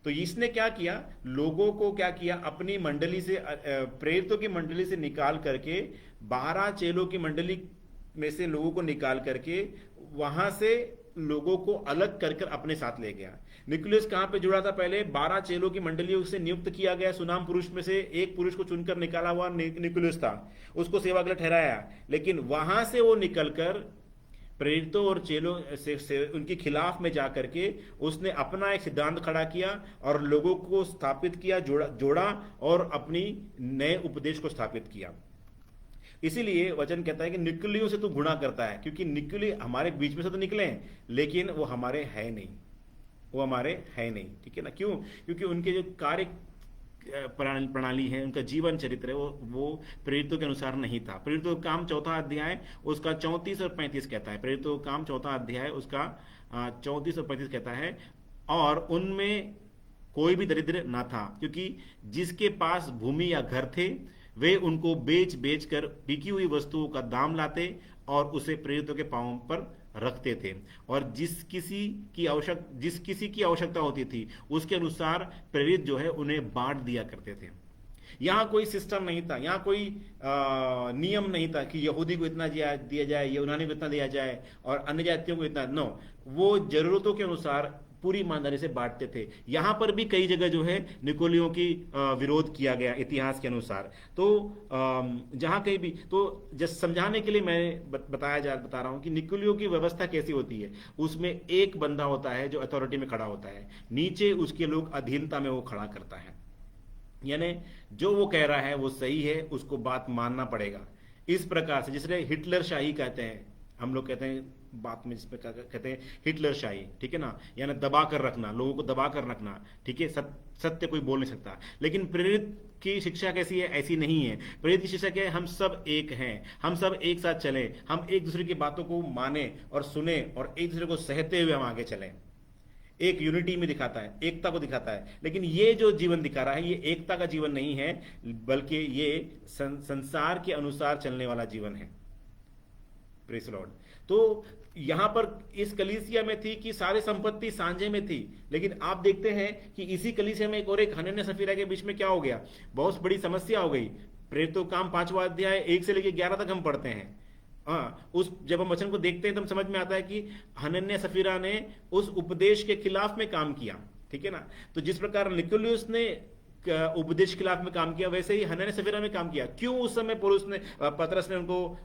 Speaker 1: तो इसने क्या किया, लोगों को क्या किया, अपनी मंडली से, प्रेरितों की मंडली से निकाल करके 12 चेलों की मंडली में से लोगों को निकाल करके वहां से लोगों को अलग कर अपने साथ ले गया। निकोलस कहां पे जुड़ा था? पहले 12 चेलों की मंडलियों से नियुक्त किया गया, सुनाम पुरुष में से एक पुरुष को चुनकर निकाला हुआ निकोलस था, उसको सेवा के लिए ठहराया। लेकिन वहां से वो निकलकर प्रेरितों और चेलों से उनके खिलाफ में जाकर के उसने अपना एक सिद्धांत खड़ा किया और लोगों को स्थापित किया, जोड़ा और अपनी नए उपदेश को स्थापित किया। इसीलिए वचन कहता है कि निकलियों से तू गुणा करता है, क्योंकि निकली हमारे बीच में से तो निकले हैं लेकिन वो हमारे है नहीं, वो हमारे है नहीं, ठीक है ना। क्यों? क्योंकि उनके जो कार्य प्रणाली है, उनका जीवन चरित्र है, वो प्रेरितों के अनुसार नहीं था। प्रेरितों का काम 4 अध्याय उसका 34 और 35 कहता है, प्रेरितों का काम 4 अध्याय उसका 34 और 35 कहता है, और उनमें कोई भी दरिद्र ना था, क्योंकि जिसके पास भूमि या घर थे वे उनको बेच बेच कर बिकी हुई वस्तुओं का दाम लाते और उसे प्रेरितों के पांवों पर रखते थे, और जिस किसी की आवश्यकता होती थी उसके अनुसार प्रेरित जो है उन्हें बांट दिया करते थे। यहाँ कोई सिस्टम नहीं था, यहाँ कोई नियम नहीं था कि यहूदी को इतना दिया जाए, यूनानी को इतना दिया जाए और अन्य जातियों को इतना। नो, वो जरूरतों के अनुसार पूरी ईमानदारी से बांटते थे। यहां पर भी कई जगह जो है निकोलियों की विरोध किया गया इतिहास के अनुसार। तो जहां कहीं भी, तो जस्ट समझाने के लिए मैं बता रहा हूं कि निकोलियों की व्यवस्था कैसी होती है। उसमें एक बंदा होता है जो अथॉरिटी में खड़ा होता है, नीचे उसके लोग अधीनता में वो खड़ा करता है, यानी जो वो कह रहा है वो सही है, उसको बात मानना पड़ेगा। इस प्रकार से जिसे हिटलर शाही कहते हैं, हम लोग कहते हैं बात में, जिसपे कहते हैं हिटलर शाही, ठीक है ना, यानी दबा कर रखना, लोगों को दबा कर रखना, ठीक है। सत्य कोई बोल नहीं सकता। लेकिन प्रेरित की शिक्षा कैसी है? ऐसी नहीं है। प्रेरित की शिक्षा क्या है? हम सब एक हैं, हम सब एक साथ चलें, हम एक दूसरे की बातों को माने और सुने और एक दूसरे को सहते हुए हम आगे चलें। एक यूनिटी में दिखाता है, एकता को दिखाता है। लेकिन ये जो जीवन दिखा रहा है ये एकता का जीवन नहीं है, बल्कि ये संसार के अनुसार चलने वाला जीवन है। Praise Lord. तो यहां पर इस कलीसिया में थी कि सारी संपत्ति सांझे में थी, लेकिन आप देखते हैं कि इसी कलीसिया में एक और एक हनन्याह सफीरा के बीच में क्या हो गया, बहुत बड़ी समस्या हो गई। प्रेरितों का काम 5वां अध्याय 1 से लेकर 11 तक हम पढ़ते हैं। उस जब हम वचन को देखते हैं तो समझ में आता है कि हनन्याह सफीरा ने उस उपदेश के खिलाफ में काम किया, ठीक है ना। तो जिस प्रकार निकोलियुस ने उपदेश के खिलाफ में काम किया, वैसे ही हनन्याह सफीरा में काम किया। क्यों उस समय पतरस ने उनको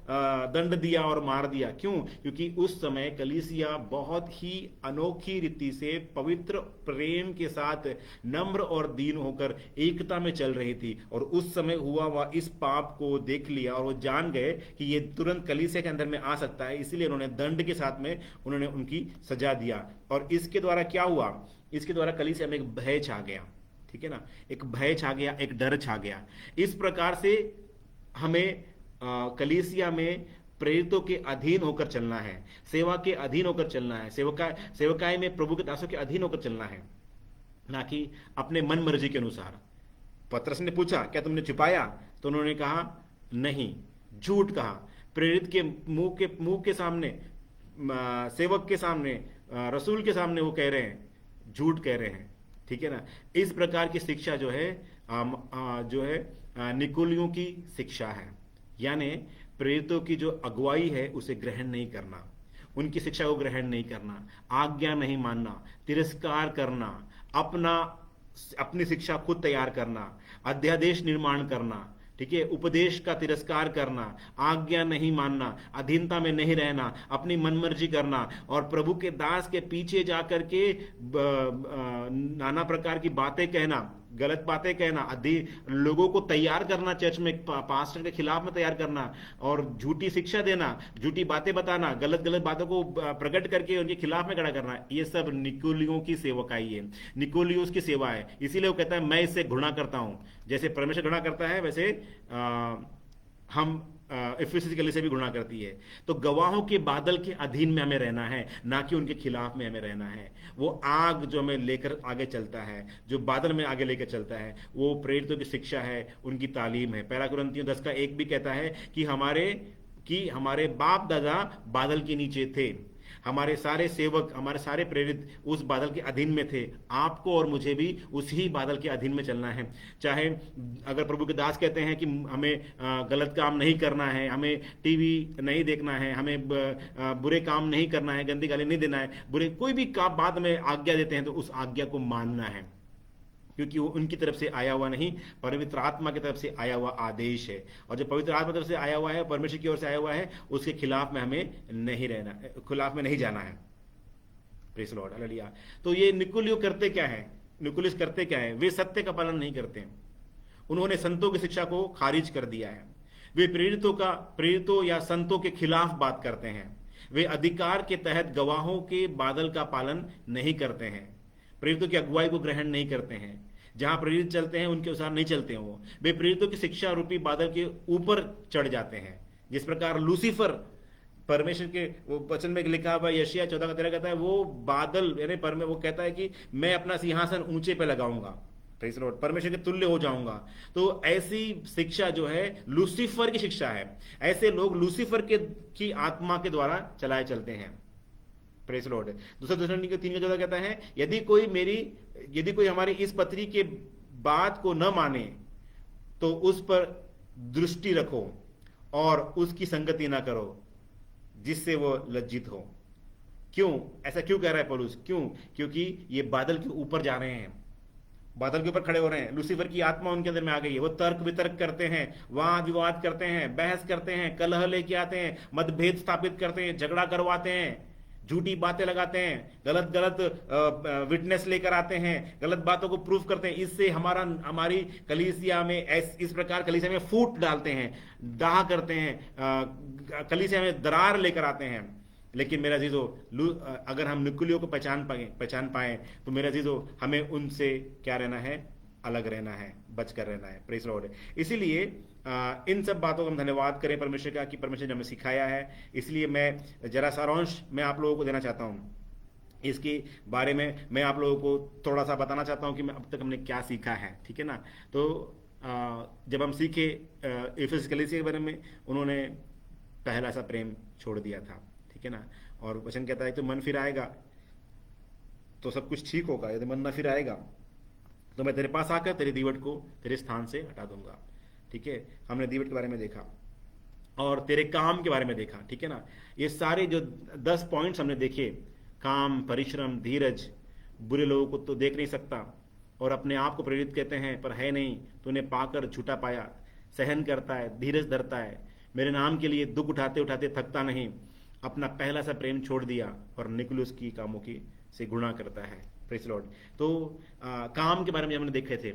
Speaker 1: दंड दिया और मार दिया? क्यों? क्योंकि उस समय कलीसिया बहुत ही अनोखी रीति से पवित्र प्रेम के साथ नम्र और दीन होकर एकता में चल रही थी, और उस समय हुआ इस पाप को देख लिया और वो जान गए कि ये तुरंत कलीसिया के अंदर में आ सकता है, इसलिए उन्होंने दंड के साथ में उन्होंने उनकी सजा दिया। और इसके द्वारा क्या हुआ? इसके द्वारा कलीसिया में एक भय छा गया, ठीक है ना, एक भय छा गया, एक डर छा गया। इस प्रकार से हमें कलीसिया में प्रेरितों के अधीन होकर चलना है, सेवा के अधीन होकर चलना है, सेवकाई में प्रभु के दासों के अधीन होकर चलना है, ना कि अपने मन मर्जी के अनुसार। पतरस ने पूछा क्या तुमने छुपाया? तो उन्होंने कहा नहीं, झूठ कहा। प्रेरित के मुंह के सामने, सेवक के सामने, रसूल के सामने वो कह रहे हैं, झूठ कह रहे हैं, ठीक है ना। इस प्रकार की शिक्षा जो है निकोलियों की शिक्षा है, यानी प्रेरितों की जो अगुवाई है उसे ग्रहण नहीं करना, उनकी शिक्षा को ग्रहण नहीं करना, आज्ञा नहीं मानना, तिरस्कार करना, अपनी शिक्षा खुद तैयार करना, अध्यादेश निर्माण करना, ठीक है, उपदेश का तिरस्कार करना, आज्ञा नहीं मानना, अधीनता में नहीं रहना, अपनी मनमर्जी करना और प्रभु के दास के पीछे जाकर के नाना प्रकार की बातें कहना, गलत बातें कहना, लोगों को तैयार करना, चर्च में पास्टर के खिलाफ में तैयार करना और झूठी शिक्षा देना, झूठी बातें बताना, गलत गलत बातों को प्रकट करके उनके खिलाफ में खड़ा करना, ये सब निकोलियों की सेवकाई है, निकोलियोस की सेवा है। इसीलिए वो कहता है मैं इससे घृणा करता हूं, जैसे परमेश्वर घृणा करता है वैसे हम इफिसी कलीसिया भी घृणा करती है। तो गवाहों के बादल के अधीन में हमें रहना है, ना कि उनके खिलाफ में हमें रहना है। वो आग जो हमें लेकर आगे चलता है, जो बादल में आगे लेकर चलता है, वो प्रेरितों की शिक्षा है, उनकी तालीम है। पहला कुरिन्थियों 10:1 भी कहता है कि हमारे बाप दादा बादल के नीचे थे, हमारे सारे सेवक, हमारे सारे प्रेरित उस बादल के अधीन में थे। आपको और मुझे भी उसी बादल के अधीन में चलना है। चाहे अगर प्रभु के दास कहते हैं कि हमें गलत काम नहीं करना है, हमें टीवी नहीं देखना है, हमें बुरे काम नहीं करना है, गंदी गाली नहीं देना है, बुरे कोई भी काम बात में आज्ञा देते हैं तो उस आज्ञा को मानना है, क्योंकि वो उनकी तरफ से आया हुआ नहीं, पवित्र आत्मा की तरफ से आया हुआ आदेश है। और जो पवित्र आत्मा की तरफ से आया हुआ है, परमेश्वर की ओर से आया हुआ है, उसके खिलाफ में हमें नहीं रहना, खिलाफ में नहीं जाना है। Praise Lord, hallelujah. तो ये निकोलियो करते क्या है? निकोलियस करते क्या है? वे सत्य का पालन नहीं करते, उन्होंने संतों की शिक्षा को खारिज कर दिया है। वे प्रेरितों या संतों के खिलाफ बात करते हैं। वे अधिकार के तहत गवाहों के बादल का पालन नहीं करते हैं, प्रेरितों की अगुवाई को ग्रहण नहीं करते हैं। जहां प्रेरित चलते हैं उनके अनुसार नहीं चलते हैं। वे प्रेरितों की शिक्षा रूपी बादल के ऊपर चढ़ जाते हैं, जिस प्रकार लूसीफर, परमेश्वर के वो वचन में लिखा हुआ यशायाह 14:13 कहता है, वो बादल यानी वो कहता है कि मैं अपना सिंहासन ऊंचे पे लगाऊंगा। प्रेज़ द लॉर्ड, परमेश्वर के तुल्य हो जाऊंगा। तो ऐसी शिक्षा जो है लूसीफर की शिक्षा है। ऐसे लोग लूसीफर के की आत्मा के द्वारा चलाए चलते हैं। Praise the Lord. दूसरा थिस्सलुनीके 3:14 कहता है, यदि कोई हमारी इस पत्री के बात को न माने तो उस पर दृष्टि रखो और उसकी संगति ना करो, जिससे वो लज्जित हो। क्यों ऐसा क्यों कह रहा है पौलुस? क्यों? क्योंकि ये बादल के ऊपर जा रहे हैं, बादल के ऊपर खड़े हो रहे हैं। लूसीफर की आत्मा उनके अंदर में आ गई है। वो तर्क वितर्क करते हैं, वाद विवाद करते हैं, बहस करते हैं, कलह लेके आते हैं, मतभेद स्थापित करते हैं, झगड़ा करवाते हैं, झूठी बातें लगाते हैं, गलत गलत विटनेस लेकर आते हैं, गलत बातों को प्रूफ करते हैं। इससे हमारी कलीसिया में इस प्रकार कलीसिया में फूट डालते हैं, दाह करते हैं, कलीसिया में दरार लेकर आते हैं। लेकिन मेरा अजीजो, अगर हम निकुलियों को पहचान पाए तो मेरा अजीजो, हमें उनसे क्या रहना है? अलग रहना है, बचकर रहना है। Praise the Lord. इसीलिए इन सब बातों का हम धन्यवाद करें परमेश्वर का कि परमेश्वर ने हमें सिखाया है। इसलिए मैं जरा सारांश मैं आप लोगों को देना चाहता हूँ इसके बारे में। मैं आप लोगों को थोड़ा सा बताना चाहता हूँ कि अब तक हमने क्या सीखा है, ठीक है ना। तो जब हम सीखे इफिसुस कलीसिया के बारे में, उन्होंने पहला सा प्रेम छोड़ दिया था, ठीक है ना। और वचन कहता है तो मन फिर आएगा तो सब कुछ ठीक होगा, यदि मन न फिर आएगा तो मैं तेरे पास आकर तेरी दीवट को तेरे स्थान से हटा दूंगा, ठीक है। हमने दीवट के बारे में देखा और तेरे काम के बारे में देखा, ठीक है ना। ये सारे जो 10 पॉइंट्स हमने देखे, काम, परिश्रम, धीरज, बुरे लोगों को तो देख नहीं सकता और अपने आप को प्रेरित कहते हैं पर है नहीं, तूने पाकर झूठा पाया, सहन करता है, धीरज धरता है, मेरे नाम के लिए दुख उठाते उठाते थकता नहीं, अपना पहला सा प्रेम छोड़ दिया और निकुलस की कामों की से गुणा करता है। Praise the Lord. तो काम के बारे में हमने देखे थे,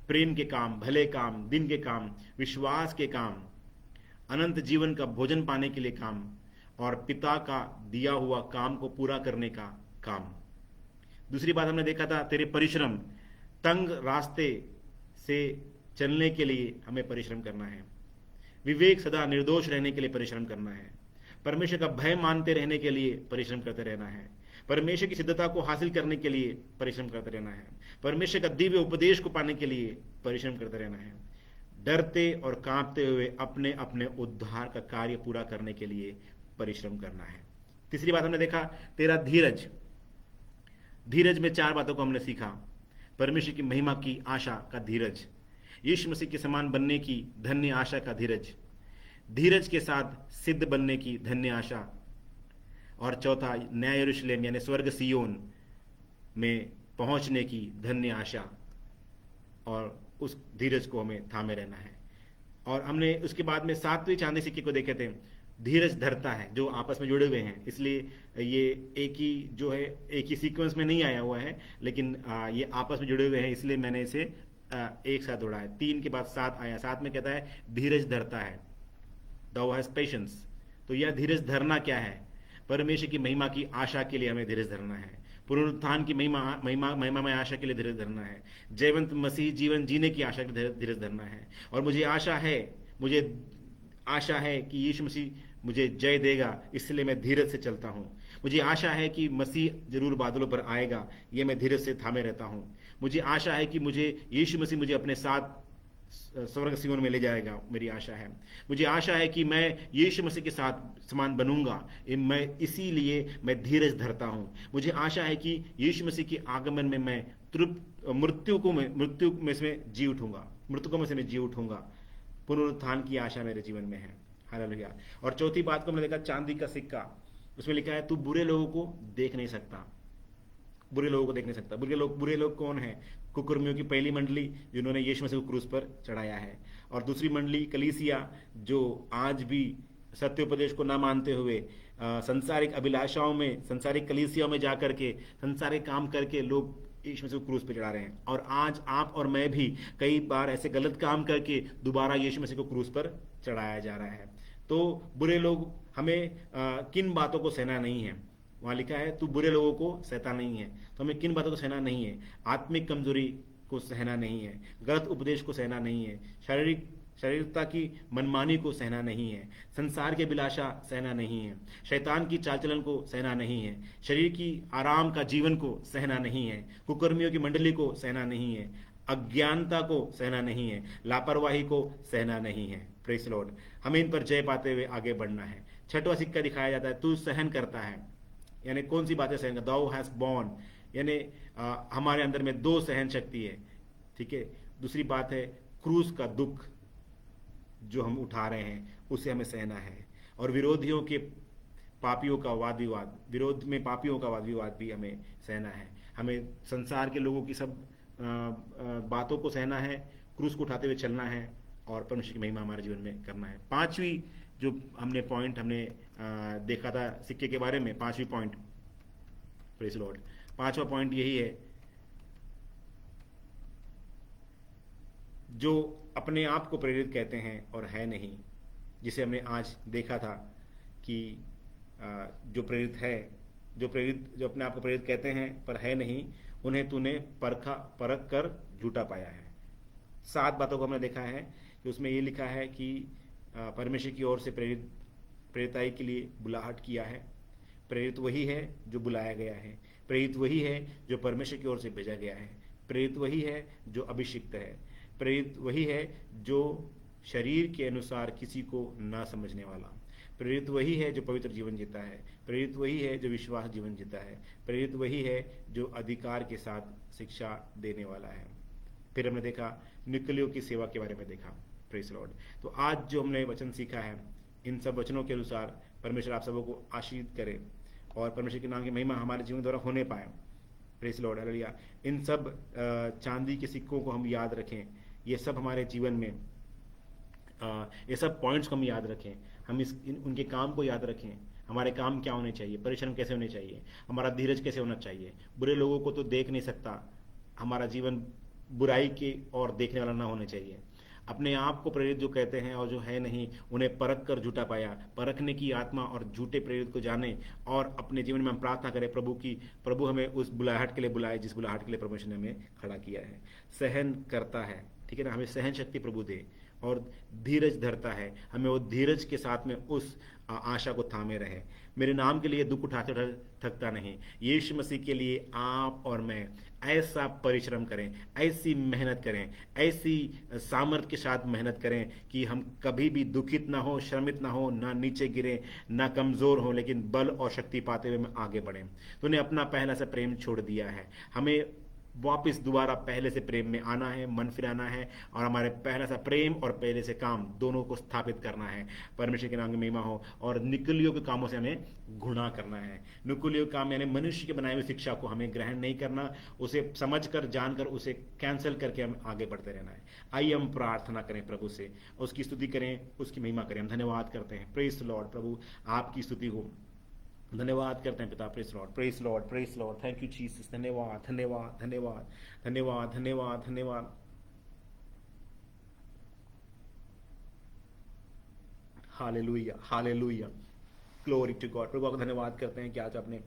Speaker 1: प्रेम के काम, भले काम, दिन के काम, विश्वास के काम, अनंत जीवन का भोजन पाने के लिए काम और पिता का दिया हुआ काम को पूरा करने का काम। दूसरी बात हमने देखा था तेरे परिश्रम, तंग रास्ते से चलने के लिए हमें परिश्रम करना है, विवेक सदा निर्दोष रहने के लिए परिश्रम करना है, परमेश्वर का भय मानते रहने के लिए परिश्रम करते रहना है, परमेश्वर की सिद्धता को हासिल करने के लिए परिश्रम करते रहना है, परमेश्वर का दिव्य उपदेश को पाने के लिए परिश्रम करते रहना है, डरते और कांपते हुए अपने अपने उद्धार का कार्य पूरा करने के लिए परिश्रम करना है। तीसरी बात हमने देखा तेरा धीरज। धीरज में 4 बातों को हमने सीखा। परमेश्वर की महिमा की आशा का धीरज, यीशु मसीह के समान बनने की धन्य आशा का धीरज, धीरज के साथ सिद्ध बनने की धन्य आशा, और चौथा नया यरूशलेम यानी स्वर्ग सियोन में पहुंचने की धन्य आशा, और उस धीरज को हमें थामे रहना है। और हमने उसके बाद में 7वें चांदी सिक्के को देखे थे, धीरज धरता है, जो आपस में जुड़े हुए हैं, इसलिए ये एक ही सीक्वेंस में नहीं आया हुआ है, लेकिन ये आपस में जुड़े हुए हैं, इसलिए मैंने इसे एक साथ जोड़ा है। 3 के बाद 7 आया, 7 में कहता है धीरज धरता है, thou hast patience। तो यह धीरज धरना क्या है? परमेश्वर की महिमा की आशा के लिए हमें धीरज धरना है, पुनरुत्थान की महिमा में आशा के लिए धीरज धरना है, जयवंत मसीह जीवन जीने की आशा के लिए धीरज धरना है। और मुझे आशा है कि यीशु मसीह मुझे जय देगा, इसलिए मैं धीरज से चलता हूँ। मुझे आशा है कि मसीह जरूर बादलों पर आएगा, ये मैं धीरज से थामे रहता हूँ। मुझे आशा है कि यीशु मसीह मुझे अपने साथ स्वर्ग सियोन में ले जाएगा, मेरी आशा है। मुझे आशा है कि मैं यीशु मसीह के साथ समान बनूंगा, इसीलिए मैं धीरज धरता हूँ। मुझे आशा है कि यीशु मसीह के आगमन में मैं मृत्यु में से जी उठूंगा, मृतकों में से मैं जी उठूंगा। पुनरुत्थान की आशा मेरे जीवन में है। हालेलुया। और चौथी बात को हमने देखा, चांदी का सिक्का, उसमें लिखा है तू बुरे लोगों को देख नहीं सकता। बुरे लोगों को देख नहीं सकता। बुरे लोग कौन है? कुकर्मियों की पहली मंडली जिन्होंने यीशु मसीह को क्रूस पर चढ़ाया है, और दूसरी मंडली कलीसिया जो आज भी सत्योपदेश को ना मानते हुए संसारिक अभिलाषाओं में, संसारिक कलीसियाओं में जाकर के संसारिक काम करके लोग यीशु मसीह को क्रूस पर चढ़ा रहे हैं। और आज आप और मैं भी कई बार ऐसे गलत काम करके दोबारा यीशु मसीह को क्रूस पर चढ़ाया जा रहा है। तो बुरे लोग हमें किन बातों को सहना नहीं है? वहाँ लिखा है तू बुरे लोगों को सहता नहीं है। तो हमें किन बातों को सहना नहीं है? आत्मिक कमजोरी को सहना नहीं है, गलत उपदेश को सहना नहीं है, शारीरिकता की मनमानी को सहना नहीं है, संसार के अभिलाषा सहना नहीं है, शैतान की चाल चलन को सहना नहीं है, शरीर की आराम का जीवन को सहना नहीं है, कुकर्मियों की मंडली को सहना नहीं है, अज्ञानता को सहना नहीं है, लापरवाही को सहना नहीं है। Praise Lord. हमें इन पर जय पाते हुए आगे बढ़ना है। छठवां सिक्का दिखाया जाता है, तू सहन करता है, यानी कौन सी बातें सहन करता, दाउ हैज बॉर्न, यानी हमारे अंदर में दो सहन शक्ति है, ठीक है। दूसरी बात है क्रूस का दुख जो हम उठा रहे हैं उसे हमें सहना है, और विरोधियों के पापियों का वाद विवाद, विरोध में पापियों का वाद विवाद भी हमें सहना है। हमें संसार के लोगों की सब बातों को सहना है, क्रूस को उठाते हुए चलना है, और परमेश्वर की महिमा हमारे जीवन में करना है। पांचवी जो हमने पॉइंट हमने देखा था सिक्के के बारे में, पांचवी पॉइंट, प्रेज लॉर्ड, पांचवा पॉइंट यही है, जो अपने आप को प्रेरित कहते हैं और है नहीं, जिसे हमने आज देखा था कि जो प्रेरित है, जो अपने आप को प्रेरित कहते हैं पर है नहीं, उन्हें तूने परख कर झूठा पाया है। 7 बातों को हमने देखा है कि उसमें ये लिखा है कि परमेश्वर की ओर से प्रेरिताई के लिए बुलाहट किया है। प्रेरित वही है जो बुलाया गया है, प्रेरित वही है जो परमेश्वर की ओर से भेजा गया है, प्रेरित वही है जो अभिषिक्त है, प्रेरित वही है जो शरीर के अनुसार किसी को ना समझने वाला, प्रेरित वही है जो पवित्र जीवन जीता है, प्रेरित वही है जो विश्वास जीवन जीता है, प्रेरित वही है जो अधिकार के साथ शिक्षा देने वाला है। फिर हमने देखा निकलियों की सेवा के बारे में देखा। Praise Lord. तो आज जो हमने वचन सीखा है, इन सब वचनों के अनुसार परमेश्वर आप सबों को आशीर्वाद करे और परमेश्वर के नाम की महिमा हमारे जीवन द्वारा होने पाए। Praise Lord, hallelujah. इन सब चांदी के सिक्कों को हम याद रखें, ये सब हमारे जीवन में ये सब पॉइंट्स को हम याद रखें, हम उनके काम को याद रखें। हमारे काम क्या होने चाहिए, परिश्रम कैसे होने चाहिए, हमारा धीरज कैसे होना चाहिए। बुरे लोगों को तो देख नहीं सकता, हमारा जीवन बुराई की ओर देखने वाला ना होना चाहिए। अपने आप को प्रेरित जो कहते हैं और जो है नहीं, उन्हें परख कर झूठा पाया। परखने की आत्मा और झूठे प्रेरित को जाने, और अपने जीवन में हम प्रार्थना करें प्रभु हमें उस बुलाहट के लिए बुलाए जिस बुलाहट के लिए परमेश्वर ने हमें खड़ा किया है। सहन करता है, ठीक है ना, हमें सहन शक्ति प्रभु दे, और धीरज धरता है, हमें वो धीरज के साथ में उस आशा को थामे रहे। मेरे नाम के लिए दुख उठाते थकता नहीं। यीशु मसीह के लिए आप और मैं ऐसा परिश्रम करें, ऐसी मेहनत करें, ऐसी सामर्थ्य के साथ मेहनत करें कि हम कभी भी दुखित ना हो, श्रमित ना हो, ना नीचे गिरे, ना कमजोर हो, लेकिन बल और शक्ति पाते हुए हम आगे बढ़ें। तूने अपना पहला सा प्रेम छोड़ दिया है, हमें वापस दोबारा पहले से प्रेम में आना है, मन फिराना है, और हमारे पहला सा प्रेम और पहले से काम दोनों को स्थापित करना है। परमेश्वर के नाम की महिमा हो। और निकलियों के कामों से हमें घृणा करना है। निकलियों काम यानी मनुष्य के बनाए हुए शिक्षा को हमें ग्रहण नहीं करना, उसे समझकर जानकर उसे कैंसिल करके हम आगे बढ़ते रहना है। आइए हम प्रार्थना करें प्रभु से, उसकी स्तुति करें, उसकी महिमा करें। हम धन्यवाद करते हैं। Praise the Lord. प्रभु आपकी स्तुति हो, धन्यवाद करते हैं पिता। Praise Lord, praise Lord, praise Lord. Thank you Jesus. धन्यवाद, धन्यवाद, धन्यवाद, धन्यवाद, धन्यवाद, धन्यवाद। Hallelujah, hallelujah, glory to God. प्रभु आपका धन्यवाद करते हैं कि आज आपने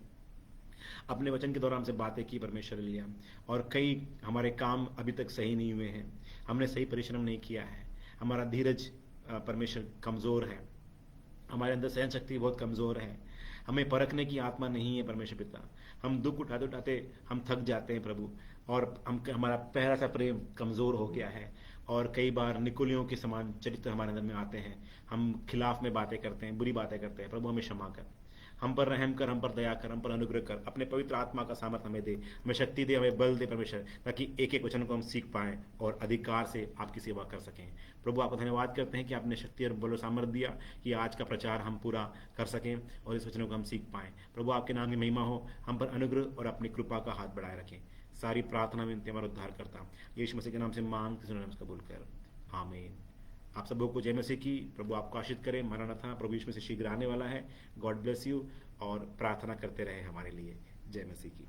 Speaker 1: अपने वचन के द्वारा हमसे बातें की परमेश्वर लिया, और कई हमारे काम अभी तक सही नहीं हुए हैं, हमने सही परिश्रम नहीं किया है, हमारा धीरज परमेश्वर कमजोर है, हमारे अंदर सहन शक्ति बहुत कमजोर है, हमें परखने की आत्मा नहीं है परमेश्वर पिता। हम दुख उठाते उठाते हम थक जाते हैं प्रभु, और हमारा पहला सा प्रेम कमजोर हो गया है, और कई बार निकुलियों के समान चरित्र हमारे अंदर में आते हैं, हम खिलाफ में बातें करते हैं, बुरी बातें करते हैं। प्रभु हमें क्षमा कर, हम पर रहम कर, हम पर दया कर, हम पर अनुग्रह कर, अपने पवित्र आत्मा का सामर्थ्य हमें दे, हमें शक्ति दे, हमें बल दे परमेश्वर, ताकि एक एक वचन को हम सीख पाएं और अधिकार से आपकी सेवा कर सकें। प्रभु आपका धन्यवाद करते हैं कि आपने शक्ति और बल और सामर्थ्य दिया कि आज का प्रचार हम पूरा कर सकें और इस वचनों को हम सीख पाएं। प्रभु आपके नाम की महिमा हो, हम पर अनुग्रह और अपनी कृपा का हाथ बढ़ाए रखें। सारी प्रार्थना विनती हमारा उद्धार करता यीशु मसीह के नाम से मांग कबूल कर, आमीन। आप सबों को जय मसीह की। प्रभु आपको आशीष करे। मरानाथा, प्रभु यीशु मसीह शीघ्र आने वाला है। गॉड ब्लेस यू, और प्रार्थना करते रहे हमारे लिए। जय मसीह की।